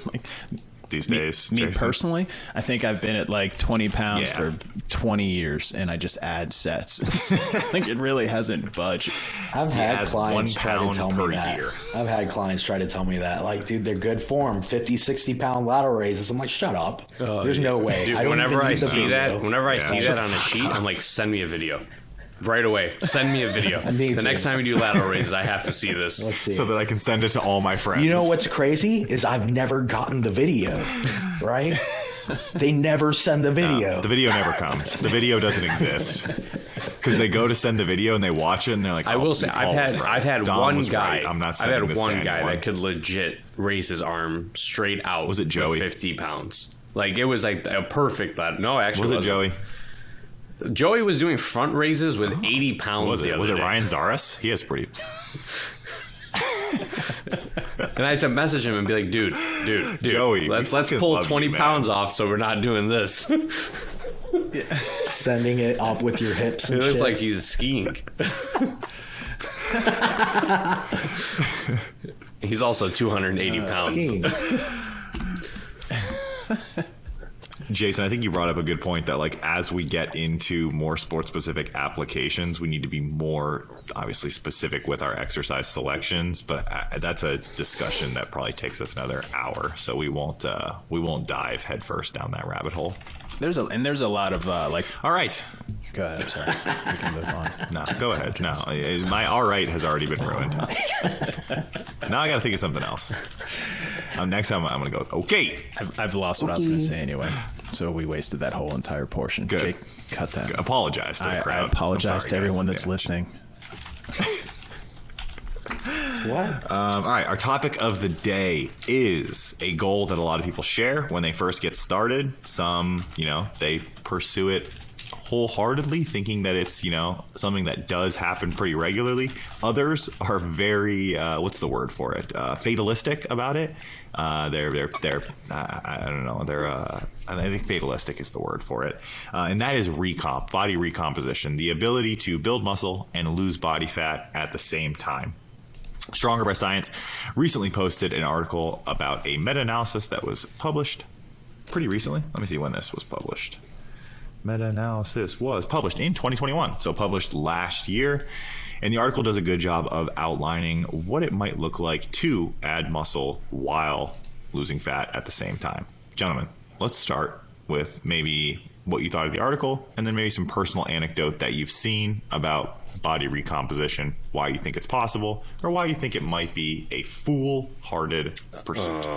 these days? Me personally, I think I've been at 20 pounds for 20 years, and I just add sets. I think it really hasn't budged. I've had clients try to tell me that. I've had clients try to tell me that. Dude, they're good form, 50, 60 pound lateral raises. I'm like, shut up. There's no way. Dude, whenever I see that on a sheet, I'm like, send me a video. Right away. Send me a video. The next time we do lateral raises, I have to see this. Let's see. So that I can send it to all my friends. You know what's crazy is I've never gotten the video, right? They never send the video. No, the video never comes. The video doesn't exist. Because they go to send the video and they watch it and they're like, I will say, I've had one guy. Right. I'm not sending this to anyone. That could legit raise his arm straight out. Was it Joey? 50 pounds. It was like a perfect. No, actually, was it Joey? Joey was doing front raises with 80 pounds. Was it Ryan Zaras? He has pretty. And I had to message him and be like, dude, Joey, let's pull 20 pounds off so we're not doing this. Sending it up with your hips and it looks like he's skiing. He's also 280 pounds. Jason, I think you brought up a good point that as we get into more sport specific applications, we need to be more obviously specific with our exercise selections, but that's a discussion that probably takes us another hour. So we won't dive headfirst down that rabbit hole. There's a lot of all right. Go ahead. I'm sorry. We can move on. No, go ahead. No, my all right has already been ruined. Now I got to think of something else. Next time I'm going to go with, okay. I've lost what I was going to say anyway. So we wasted that whole entire portion. Good. Jake, cut that. Good. Apologize to the crowd. I apologize to everyone that's listening. What? All right. Our topic of the day is a goal that a lot of people share when they first get started. Some, they pursue it wholeheartedly, thinking that it's, something that does happen pretty regularly. Others are very, what's the word for it? Fatalistic about it. They're I don't know. I think fatalistic is the word for it. And that is body recomposition, the ability to build muscle and lose body fat at the same time. Stronger by Science recently posted an article about a meta-analysis that was published pretty recently. Let me see when this was published. Meta-analysis was published in 2021, so published last year. And the article does a good job of outlining what it might look like to add muscle while losing fat at the same time. Gentlemen, let's start with maybe what you thought of the article, and then maybe some personal anecdote that you've seen about body recomposition, why you think it's possible, or why you think it might be a foolhardy pursuit.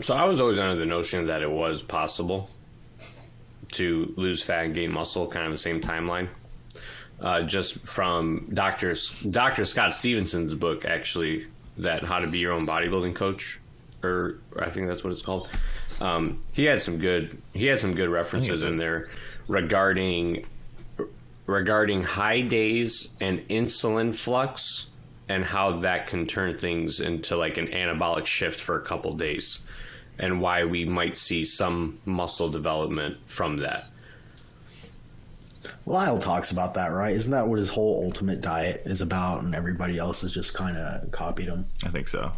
So I was always under the notion that it was possible to lose fat and gain muscle kind of the same timeline. Just from Dr. Scott Stevenson's book, actually, that How to Be Your Own Bodybuilding Coach, or I think that's what it's called. He had some good references in there regarding high days and insulin flux and how that can turn things into like an anabolic shift for a couple days, and why we might see some muscle development from that. Lyle talks about that, right? Isn't that what his whole ultimate diet is about, and everybody else has just kind of copied him? I think so.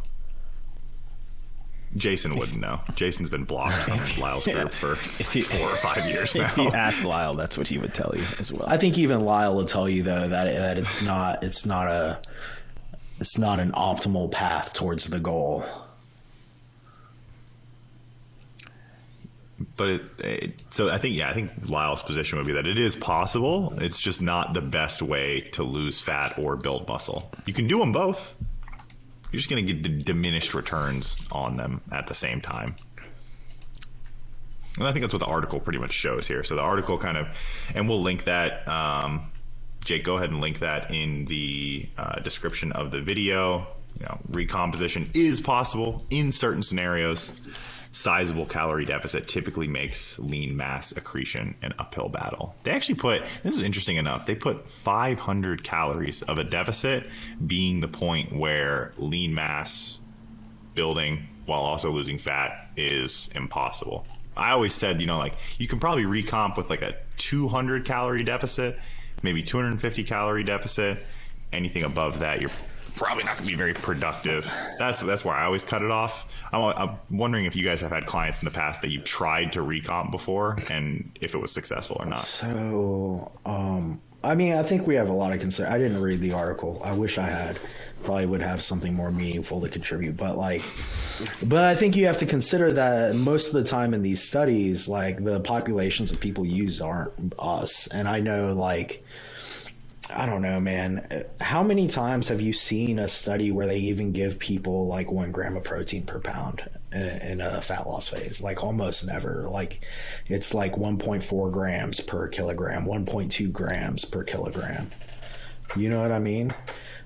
Jason wouldn't know. Jason's been blocked from Lyle's group for 4 or 5 years now. If you ask Lyle, that's what he would tell you as well. I think even Lyle will tell you though that it's not an optimal path towards the goal. But so I think Lyle's position would be that it is possible. It's just not the best way to lose fat or build muscle. You can do them both. You're just going to get the diminished returns on them at the same time. And I think that's what the article pretty much shows here. So the article kind of, and we'll link that. Jake, go ahead and link that in the description of the video. Recomposition is possible in certain scenarios. Sizable calorie deficit typically makes lean mass accretion an uphill battle. They actually put, this is interesting enough, they put 500 calories of a deficit being the point where lean mass building while also losing fat is impossible. I always said, you can probably recomp with like a 200 calorie deficit, maybe 250 calorie deficit. Anything above that, you're probably not going to be very productive. That's where I always cut it off. I'm wondering if you guys have had clients in the past that you've tried to recomp before, and if it was successful or not. So, I think we have a lot of concern. I didn't read the article. I wish I had. Probably would have something more meaningful to contribute. But I think you have to consider that most of the time in these studies, like the populations of people used aren't us. And I know, I don't know, man. How many times have you seen a study where they even give people 1 gram of protein per pound in a fat loss phase? Almost never. It's 1.4 grams per kilogram, 1.2 grams per kilogram. You know what I mean?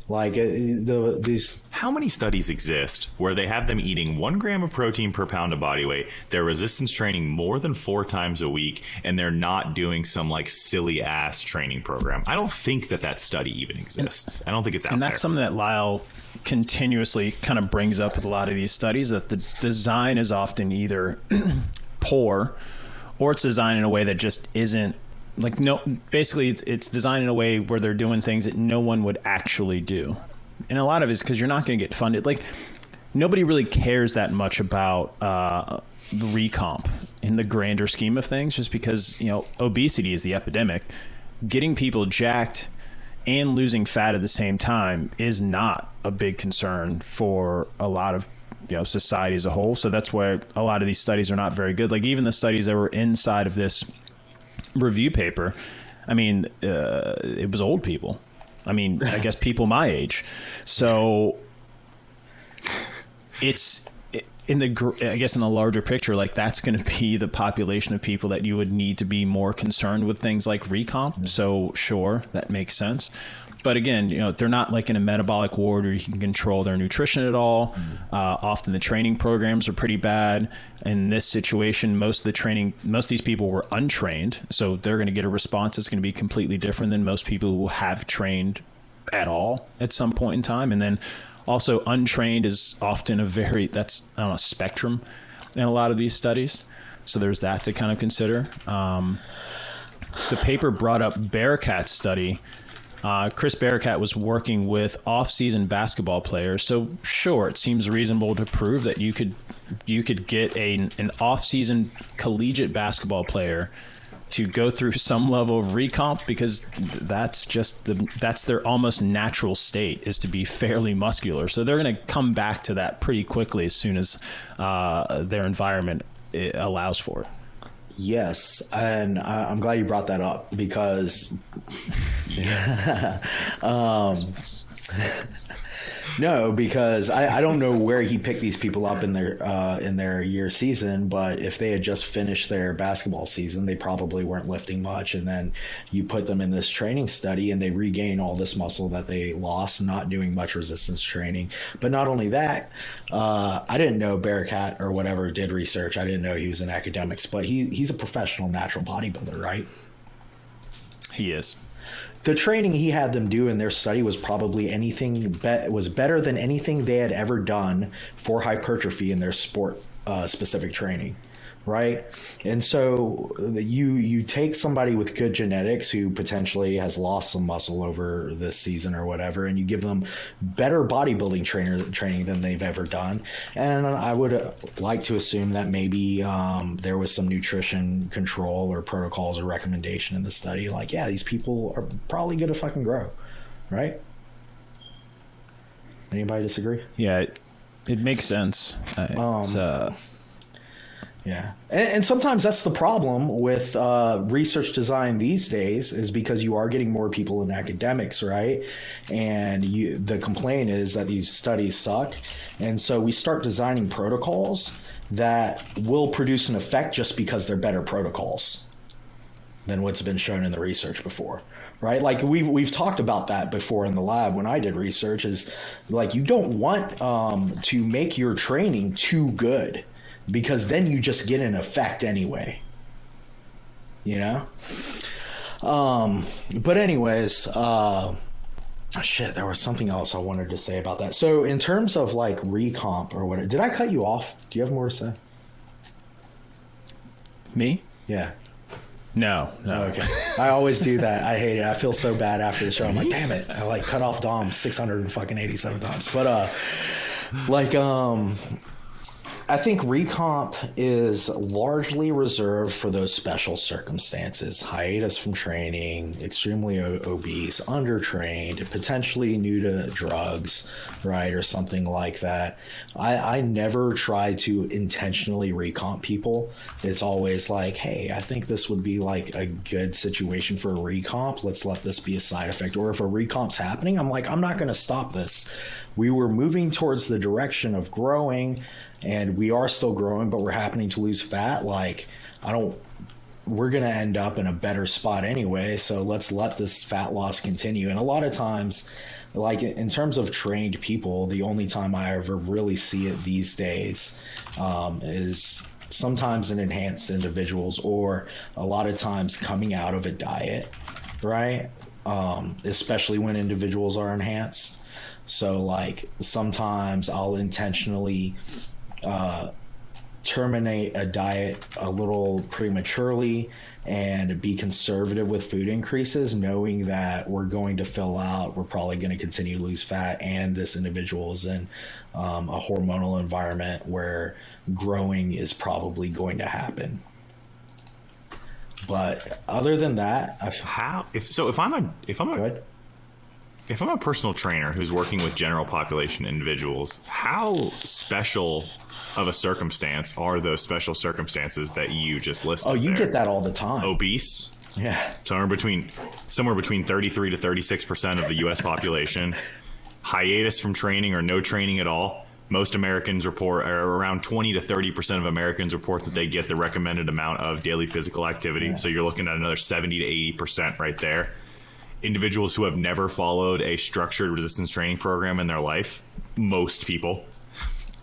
How many studies exist where they have them eating 1 gram of protein per pound of body weight, they're resistance training more than 4 times a week, and they're not doing some silly ass training program? I don't think that study even exists. I don't think it's out there. And that's something that Lyle continuously kind of brings up with a lot of these studies, that the design is often either poor or it's designed in a way that just isn't basically it's designed in a way where they're doing things that no one would actually do. And a lot of it is because you're not going to get funded. Nobody really cares that much about recomp in the grander scheme of things, just because, obesity is the epidemic. Getting people jacked and losing fat at the same time is not a big concern for a lot of society as a whole. So that's where a lot of these studies are not very good. Even the studies that were inside of this review paper, it was old people. I guess people my age. So in the larger picture, like that's going to be the population of people that you would need to be more concerned with things like recomp. So sure, that makes sense. But again, they're not like in a metabolic ward where you can control their nutrition at all. Often the training programs are pretty bad. In this situation, most of these people were untrained. So they're going to get a response that's going to be completely different than most people who have trained at all at some point in time. And then also untrained is often a spectrum in a lot of these studies. So there's that to kind of consider. The paper brought up Bearcat's study. Chris Bearcat was working with off-season basketball players. So sure, it seems reasonable to prove that you could get an off-season collegiate basketball player to go through some level of recomp, because that's their almost natural state, is to be fairly muscular. So they're going to come back to that pretty quickly as soon as their environment allows for it. Yes, and I'm glad you brought that up, because no, because I don't know where he picked these people up in their year season, but if they had just finished their basketball season, they probably weren't lifting much, and then you put them in this training study and they regain all this muscle that they lost not doing much resistance training. But not only that, I didn't know Bearcat or whatever did research. I didn't know he was in academics, but he's a professional natural bodybuilder, right? He is. The training he had them do in their study was probably was better than anything they had ever done for hypertrophy in their sport specific training, right? And so you take somebody with good genetics who potentially has lost some muscle over this season or whatever, and you give them better bodybuilding training than they've ever done. And I would like to assume that maybe there was some nutrition control or protocols or recommendation in the study. Like, yeah, these people are probably going to fucking grow, right? Anybody disagree? Yeah, it makes sense. Yeah. And sometimes that's the problem with research design these days, is because you are getting more people in academics, right? And the complaint is that these studies suck. And so we start designing protocols that will produce an effect just because they're better protocols than what's been shown in the research before. Right? Like we've talked about that before in the lab when I did research, is like, you don't want to make your training too good, because then you just get an effect anyway, but anyways, shit, there was something else I wanted to say about that. So in terms of like recomp or what, did I cut you off? Do you have more to say? Me? Yeah. No. Okay. I always do that. I hate it. I feel so bad after the show. I'm like, damn it. I like cut off Dom 687 times. But I think recomp is largely reserved for those special circumstances: hiatus from training, extremely obese, undertrained, potentially new to drugs, right, or something like that. I never try to intentionally recomp people. It's always like, hey, I think this would be like a good situation for a recomp. Let's let this be a side effect. Or if a recomp's happening, I'm like, I'm not going to stop this. We were moving towards the direction of growing, and we are still growing, but we're happening to lose fat. Like, we're going to end up in a better spot anyway. So let's let this fat loss continue. And a lot of times, like in terms of trained people, the only time I ever really see it these days is sometimes in enhanced individuals, or a lot of times coming out of a diet, right? Especially when individuals are enhanced. So like sometimes I'll intentionally terminate a diet a little prematurely and be conservative with food increases, knowing that we're going to fill out, we're probably going to continue to lose fat, and this individual is in a hormonal environment where growing is probably going to happen. But other than that, if I'm a personal trainer who's working with general population individuals, how special of a circumstance are those special circumstances that you just listed? Oh, you get that all the time. Obese. Yeah. Somewhere between 33 to 36% of the U.S. population. Hiatus from training or no training at all. Most Americans report, or around 20 to 30% of Americans report that they get the recommended amount of daily physical activity. Yeah. So you're looking at another 70 to 80% right there. Individuals who have never followed a structured resistance training program in their life, most people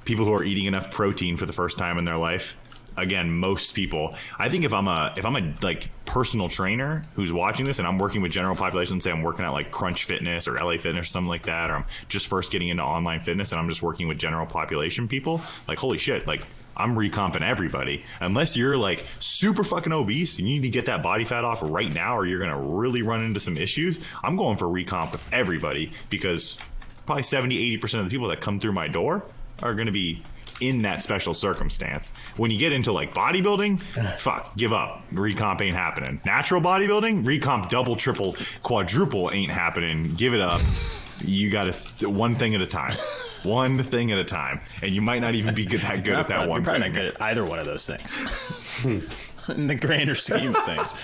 who are eating enough protein for the first time in their life, again, most people. I think if I'm a like personal trainer who's watching this and I'm working with general population, say I'm working at like Crunch Fitness or LA Fitness or something like that, or I'm just first getting into online fitness and I'm just working with general population people, like, holy shit, like, I'm recomping everybody. Unless you're like super fucking obese and you need to get that body fat off right now or you're going to really run into some issues, I'm going for recomp with everybody, because probably 70-80% of the people that come through my door are going to be in that special circumstance. When you get into like bodybuilding, fuck, give up. Recomp ain't happening. Natural bodybuilding, recomp double, triple, quadruple ain't happening. Give it up. You got to one thing at a time. One thing at a time. And you might not even be that good at that one thing. You're probably not good at either one of those things in the grander scheme of things.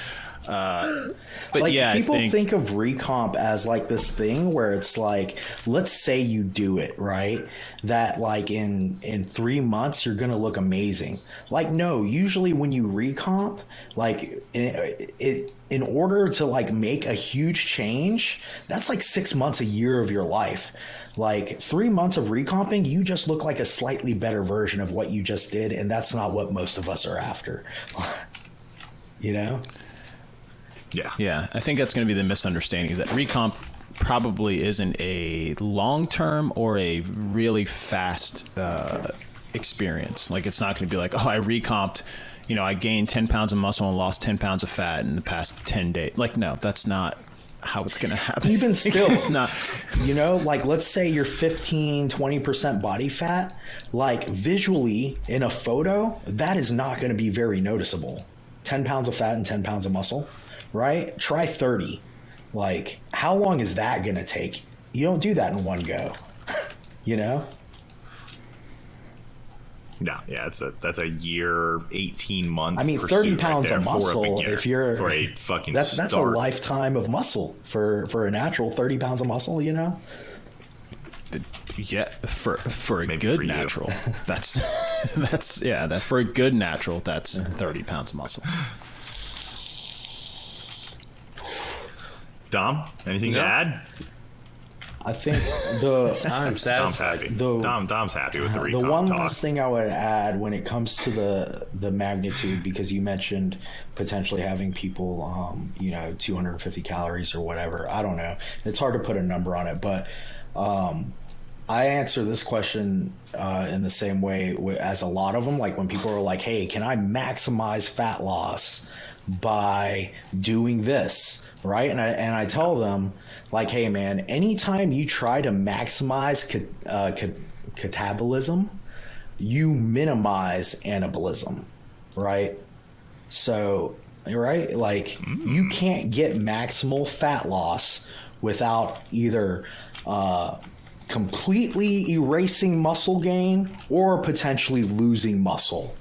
But like, yeah, people think of recomp as like this thing where it's like, let's say you do it right, that like in 3 months you're gonna look amazing. Like, no, usually when you recomp, like in order to like make a huge change, that's like 6 months, a year of your life. Like 3 months of recomping, you just look like a slightly better version of what you just did, and that's not what most of us are after. You know? Yeah. I think that's going to be the misunderstanding, is that recomp probably isn't a long-term or a really fast experience. Like, it's not going to be like, oh, I recomped, I gained 10 pounds of muscle and lost 10 pounds of fat in the past 10 days. Like, no, that's not how it's going to happen. Even still, it's not, like, let's say you're 15-20% body fat, like visually in a photo, that is not going to be very noticeable. 10 pounds of fat and 10 pounds of muscle, right? Try 30. Like, how long is that going to take? You don't do that in one go, No, yeah, that's a year, 18 months. I mean, 30 pounds of muscle, if you're for a fucking that's a lifetime of muscle for a natural 30 pounds of muscle, Yeah, for a good natural, that's for a good natural, that's 30 pounds of muscle. Dom, anything to add? I think I'm satisfied. Dom's happy with the recomp. The one last thing I would add when it comes to the magnitude, because you mentioned potentially having people, 250 calories or whatever. I don't know. It's hard to put a number on it, but I answer this question in the same way as a lot of them. Like, when people are like, hey, can I maximize fat loss by doing this, right? And I tell them, like, hey, man, anytime you try to maximize catabolism, you minimize anabolism, right? So, right, like, you can't get maximal fat loss without either completely erasing muscle gain or potentially losing muscle,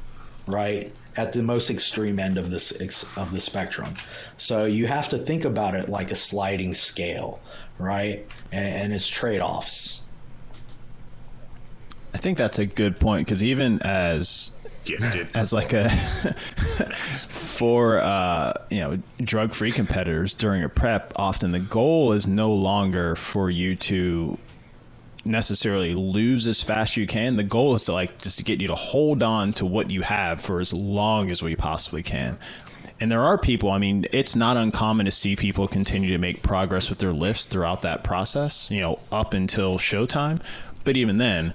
right, at the most extreme end of the spectrum. So you have to think about it like a sliding scale, right, and it's trade-offs. I think that's a good point, because even as like a for drug-free competitors during a prep, often the goal is no longer for you to necessarily lose as fast as you can. The goal is to just to get you to hold on to what you have for as long as we possibly can. And there are people, I mean, it's not uncommon to see people continue to make progress with their lifts throughout that process, up until showtime. But even then,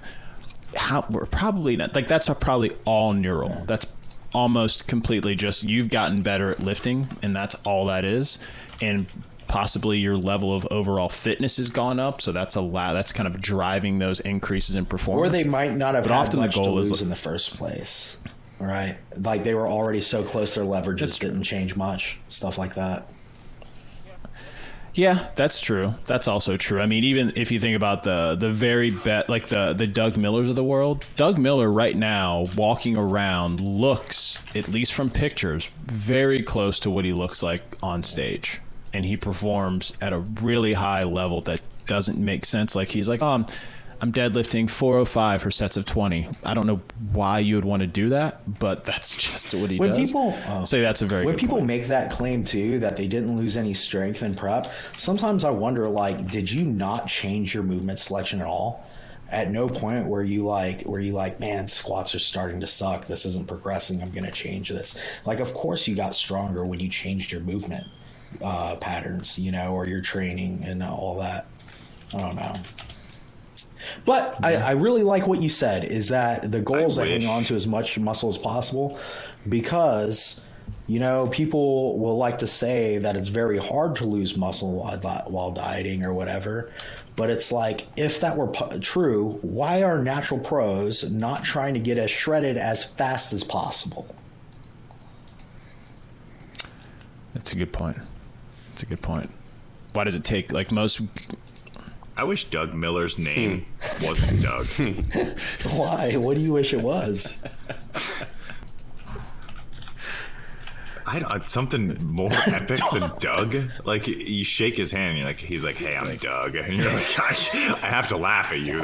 we're probably not, like, that's probably all neural. That's almost completely just, you've gotten better at lifting, and that's all that is. And possibly your level of overall fitness has gone up, so that's kind of driving those increases in performance. Or they might not have had much to lose in the first place, right? Like, they were already so close, their leverages didn't change much, stuff like that. Yeah, that's true. That's also true. I mean, even if you think about the very best, like the Doug Millers of the world, Doug Miller right now walking around looks, at least from pictures, very close to what he looks like on stage. And he performs at a really high level that doesn't make sense. Like, he's like, I'm deadlifting 405 for sets of 20. I don't know why you would want to do that, but that's just what he does. People say that's a very when good people point. make that claim too, that they didn't lose any strength in prep, sometimes I wonder, like, did you not change your movement selection at all? At no point were you like, man, squats are starting to suck, this isn't progressing, I'm going to change this. Like, of course you got stronger when you changed your movement patterns, you know, or your training and all that. I don't know. But I really like what you said, is that the goal is to hang on to as much muscle as possible, because, you know, people will like to say that it's very hard to lose muscle while dieting or whatever. But it's like, if that were true, why are natural pros not trying to get as shredded as fast as possible? That's a good point. That's a good point. Why does it take, like, most... I wish Doug Miller's name wasn't Doug. Why? What do you wish it was? Something more epic than Doug. Like, you shake his hand and you're like, he's like, hey, I'm Doug, and you're like, I have to laugh at you.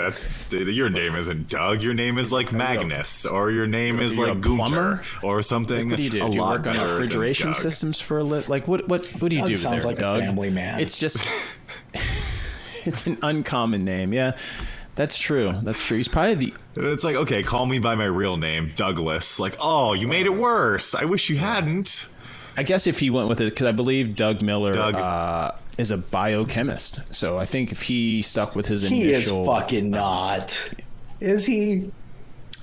Your name isn't Doug. Your name is like Magnus, or your name is like Gunter, or something. What do you do? Do you work on refrigeration systems for a living? Like, what do you do sounds there, like Doug? a family man. It's just, it's an uncommon name. Yeah, that's true. That's true. He's probably It's like, okay, call me by my real name, Douglas. Like, oh, you made it worse. I wish you hadn't. I guess if he went with it, because I believe Doug Miller is a biochemist. So I think if he stuck with his initial... He is fucking not. Is he?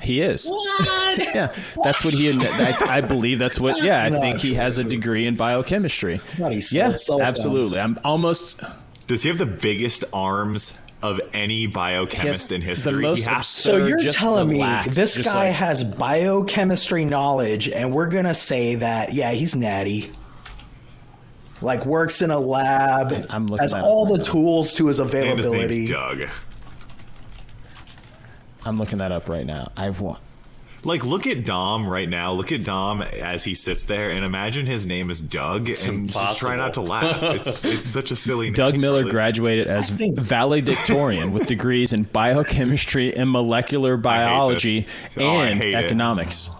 He is. What? Yeah, that's what he... I believe that's what... Yeah, I think he has a degree in biochemistry. Yeah, absolutely. I'm almost... Does he have the biggest arms of any biochemist in history? So you're telling me this guy has biochemistry knowledge, and we're gonna say that, yeah, he's natty, like works in a lab, has all the tools to his availability. And his name's Doug. I'm looking that up right now. Like, look at Dom right now. Look at Dom as he sits there, and imagine his name is Doug, and just try not to laugh. It's such a silly name. Doug Miller graduated as valedictorian with degrees in biochemistry and molecular biology and economics.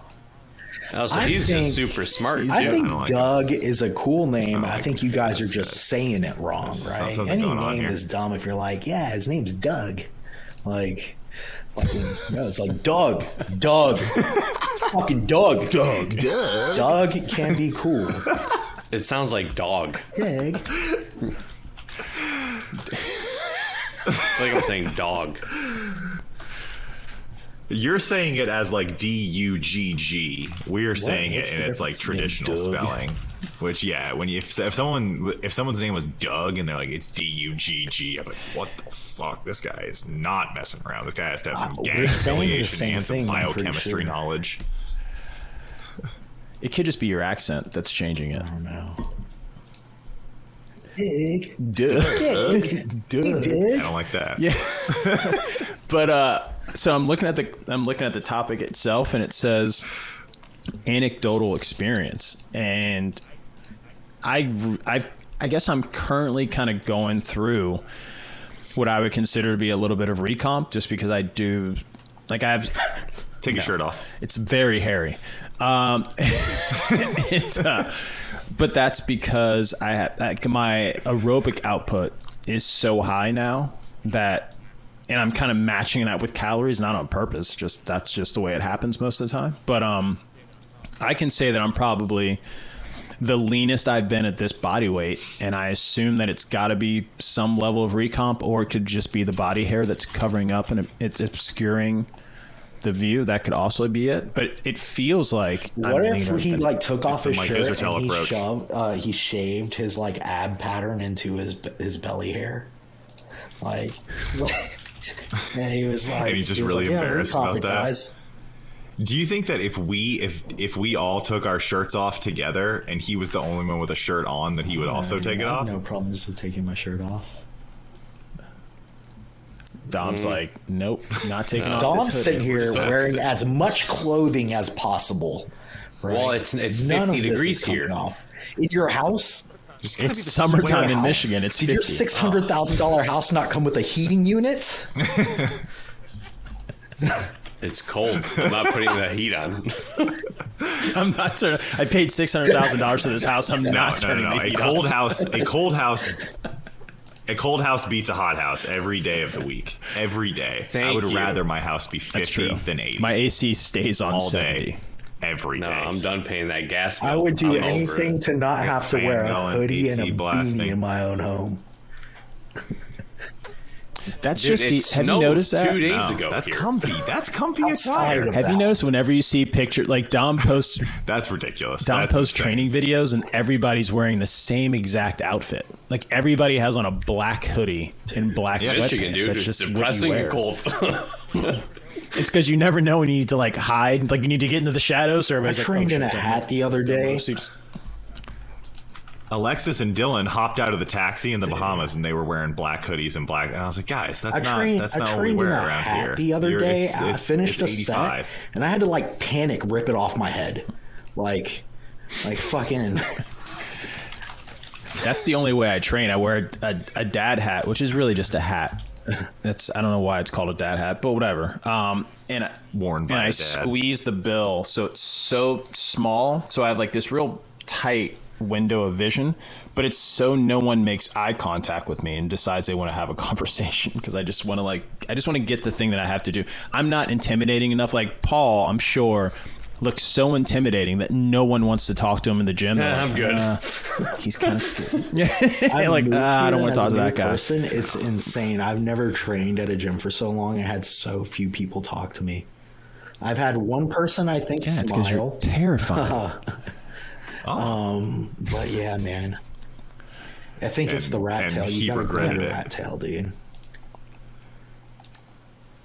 Oh, so he's just super smart. I think Doug is a cool name. I think you guys are just saying it wrong, right? Any name is dumb if you're like, yeah, his name's Doug. Like... No, it's like Doug. It's fucking Doug. Doug can be cool. It sounds like dog. Doug. Like I'm saying dog. You're saying it as like D-U-G-G. We're saying it and it's like traditional spelling. Which, yeah, when if someone's name was Doug and they're like, it's D-U-G-G, I'm like, what the fuck? This guy is not messing around. This guy has to have some gang affiliation and some biochemistry knowledge. It could just be your accent that's changing it. I don't know. Doug. I don't like that. Yeah. But so I'm looking at the topic itself, and it says anecdotal experience, and I guess I'm currently kind of going through what I would consider to be a little bit of recomp, just because I do, like, I have. Take your shirt off. It's very hairy. But that's because my aerobic output is so high now that, and I'm kind of matching that with calories, not on purpose. That's just the way it happens most of the time. But I can say that I'm probably the leanest I've been at this body weight, and I assume that it's got to be some level of recomp, or it could just be the body hair that's covering up and it's obscuring the view. That could also be it, but it feels like what if he like took off his shirt and he shaved his like ab pattern into his belly hair, like and he was like, and he's just really embarrassed about that. Guys. Do you think that if we all took our shirts off together and he was the only one with a shirt on, that he would also take it off? No problems with taking my shirt off. Dom's like, nope, not taking off. Dom's sitting here wearing as much clothing as possible. Right? Well, it's 50 degrees here. In your house? It's summertime in Michigan. It's 50. Did your $600,000 house not come with a heating unit? It's cold. I'm not putting the heat on. I'm not turning. I paid $600,000 for this house. I'm not turning the heat on. A cold house beats a hot house every day of the week. Every day. I would rather my house be 50 than 80. My AC stays on all 70. Day. Every day. No, I'm done paying that gas bill. I would do anything to not have to wear a hoodie and a beanie in my own home. That's have you noticed that? 2 days ago. That's comfy. That's comfy attire. Have you noticed whenever you see pictures, like Dom posts, that's ridiculous. Dom posts training videos and everybody's wearing the same exact outfit. Like everybody has on a black hoodie and black sweatpants. Michigan, dude. That's just depressing and cold. It's because you never know when you need to like hide, like you need to get into the shadows. Or I trained in a hat the other day. Alexis and Dylan hopped out of the taxi in the Bahamas and they were wearing black hoodies and black. And I was like, guys, that's not what we wear around here. The other day, I finished a set and I had to like panic, rip it off my head, like fucking. That's the only way I train. I wear a dad hat, which is really just a hat. I don't know why it's called a dad hat, but whatever. Worn by a dad. Squeeze the bill so it's so small. So I have like this real tight window of vision, but it's so no one makes eye contact with me and decides they want to have a conversation, because I just want to get the thing that I have to do. I'm not intimidating enough. Like Paul, I'm sure, looks so intimidating that no one wants to talk to him in the gym. Yeah, I'm good. He's kind of scary. I don't want to talk to that guy. It's insane. I've never trained at a gym for so long. I had so few people talk to me. I've had one person, I think, smile. It's because you're terrifying. But yeah, man. I think it's the rat tail. You gotta grow a rat tail, dude.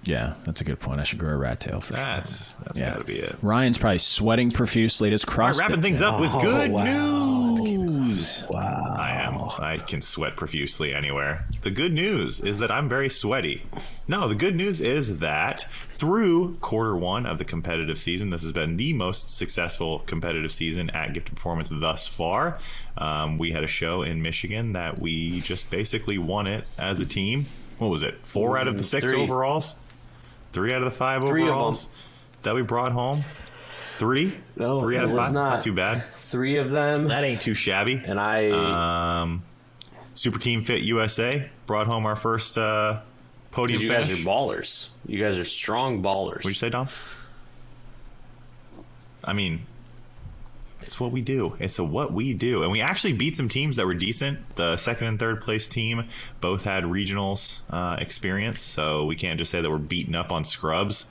Yeah, that's a good point. I should grow a rat tail for sure. That's gotta be it. Ryan's probably sweating profusely at his CrossFit. All right, wrapping things up with good news. Wow. I can sweat profusely anywhere. The good news is that I'm very sweaty. No, the good news is that through quarter one of the competitive season, this has been the most successful competitive season at Gifted Performance thus far. We had a show in Michigan that we just basically won it as a team. What was it? 4 out of the 6 overalls? 3 out of the 5 overalls that we brought home? 3? No, 3 out of 5? Not. That's not too bad. 3 of them. That ain't too shabby. And I... Super Team Fit USA brought home our first podium finish. You guys are ballers. You guys are strong ballers. What'd you say, Dom? I mean, it's what we do. It's what we do. And we actually beat some teams that were decent. The second and third place team both had regionals experience, so we can't just say that we're beating up on scrubs.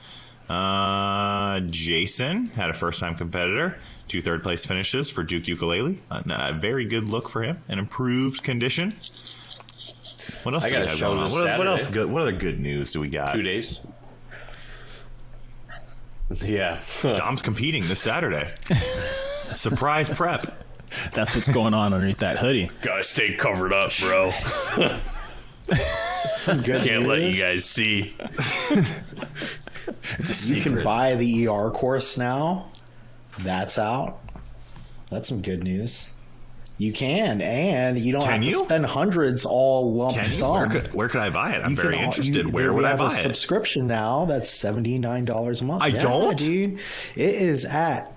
Jason had a first-time competitor. 2 third-place finishes for Duke Ukulele. A very good look for him. An improved condition. What else do we have going on? What else good? What other good news do we got? 2 days. Yeah. Dom's competing this Saturday. Surprise prep. That's what's going on underneath that hoodie. Gotta stay covered up, bro. Can't let you guys see. It's a secret. You can buy the ER course now. That's out. That's some good news. You can, and you don't have to spend hundreds all lump sum. Where could I buy it? I'm very interested. Where would I buy it? We have a subscription now that's $79 a month. I don't? Dude. It is at...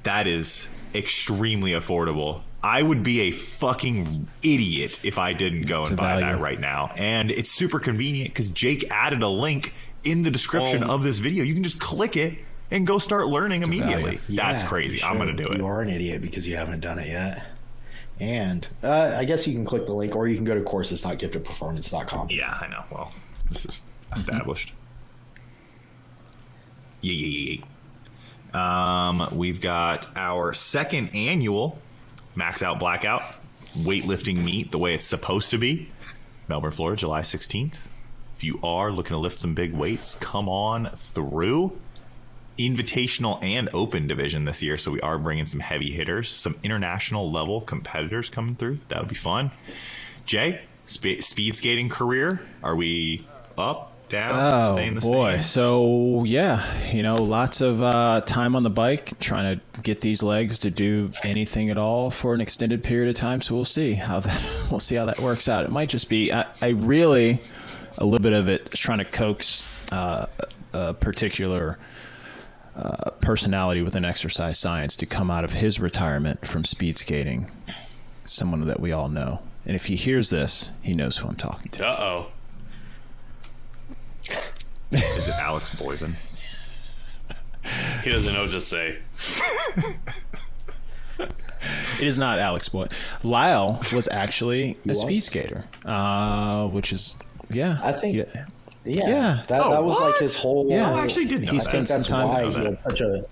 That is extremely affordable. I would be a fucking idiot if I didn't go and buy that right now. And it's super convenient because Jake added a link in the description of this video. You can just click it and go start learning immediately. That's crazy. I'm going to do it. You are an idiot because you haven't done it yet. And I guess you can click the link, or you can go to courses.giftedperformance.com. Yeah, I know. Well, this is established. Yeah. We've got our second annual Max Out Blackout weightlifting meet the way it's supposed to be. Melbourne, Florida, July 16th. If you are looking to lift some big weights, come on through. Invitational and open division this year, so we are bringing some heavy hitters, some international level competitors coming through. That'll be fun. Jay, speed skating career, are we up, down, staying the same? So yeah, lots of time on the bike, trying to get these legs to do anything at all for an extended period of time. So we'll see how that works out. It might just be I really a little bit of it is trying to coax a particular personality within exercise science to come out of his retirement from speed skating, someone that we all know. And if he hears this, he knows who I'm talking to. Uh-oh. Is it Alex Boyven? He doesn't know what to say. It is not Alex Boy. Lyle was actually a speed skater, which is, I think, yeah. That was like his whole. Yeah, I actually did know he that. spent some time. Why he had such a.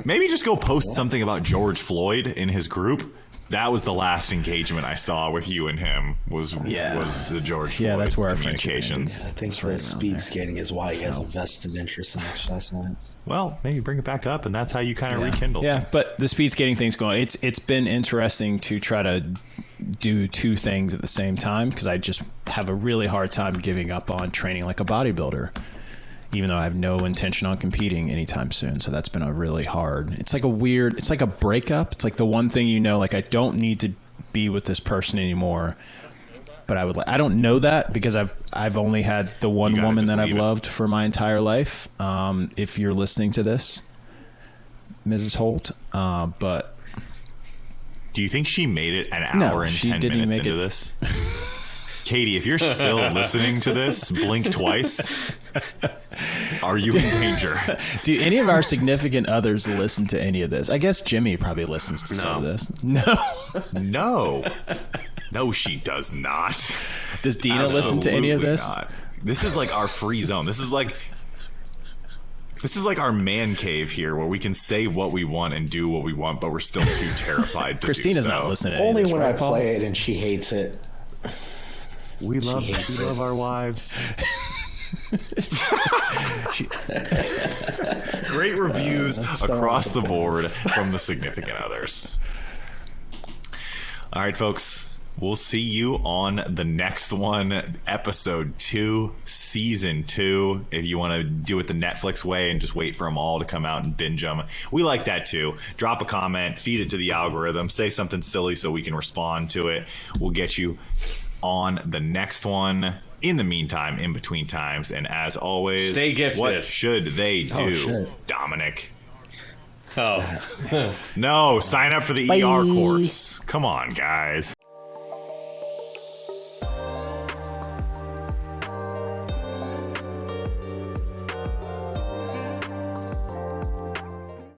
Maybe just go post something about George Floyd in his group. That was the last engagement I saw with you and him. Was the George Floyd that's where our communications. I think the speed skating is why he has a vested interest in exercise science. Well, maybe bring it back up, and that's how you kind of rekindle. Yeah, but the speed skating thing's going. It's been interesting to try to do two things at the same time, because I just have a really hard time giving up on training like a bodybuilder, even though I have no intention on competing anytime soon. So that's been a really hard. It's like a breakup. It's like the one thing, like I don't need to be with this person anymore. But I don't know that, because I've only had the one woman that I've loved for my entire life. If you're listening to this, Mrs. Holt, but do you think she made it an hour and 10 minutes into this? Katie, if you're still listening to this, blink twice. Are you in danger? Do any of our significant others listen to any of this? I guess Jimmy probably listens to some of this. No, she does not. Does Dina listen to any of this? Not. This is like our free zone. This is like our man cave here, where we can say what we want and do what we want, but we're still too terrified to Christina's do so. not listening to any Only of this, when right, I Paul? play it and she hates it. We love our wives. Great reviews across the board from the significant others. All right, folks. We'll see you on the next one, episode 2, season 2. If you want to do it the Netflix way and just wait for them all to come out and binge them, we like that too. Drop a comment, feed it to the algorithm, say something silly so we can respond to it. We'll get you on the next one. In the meantime, in between times, and as always, stay gifted. What should they do, Dominic? Oh. No, sign up for the ER course. Come on, guys.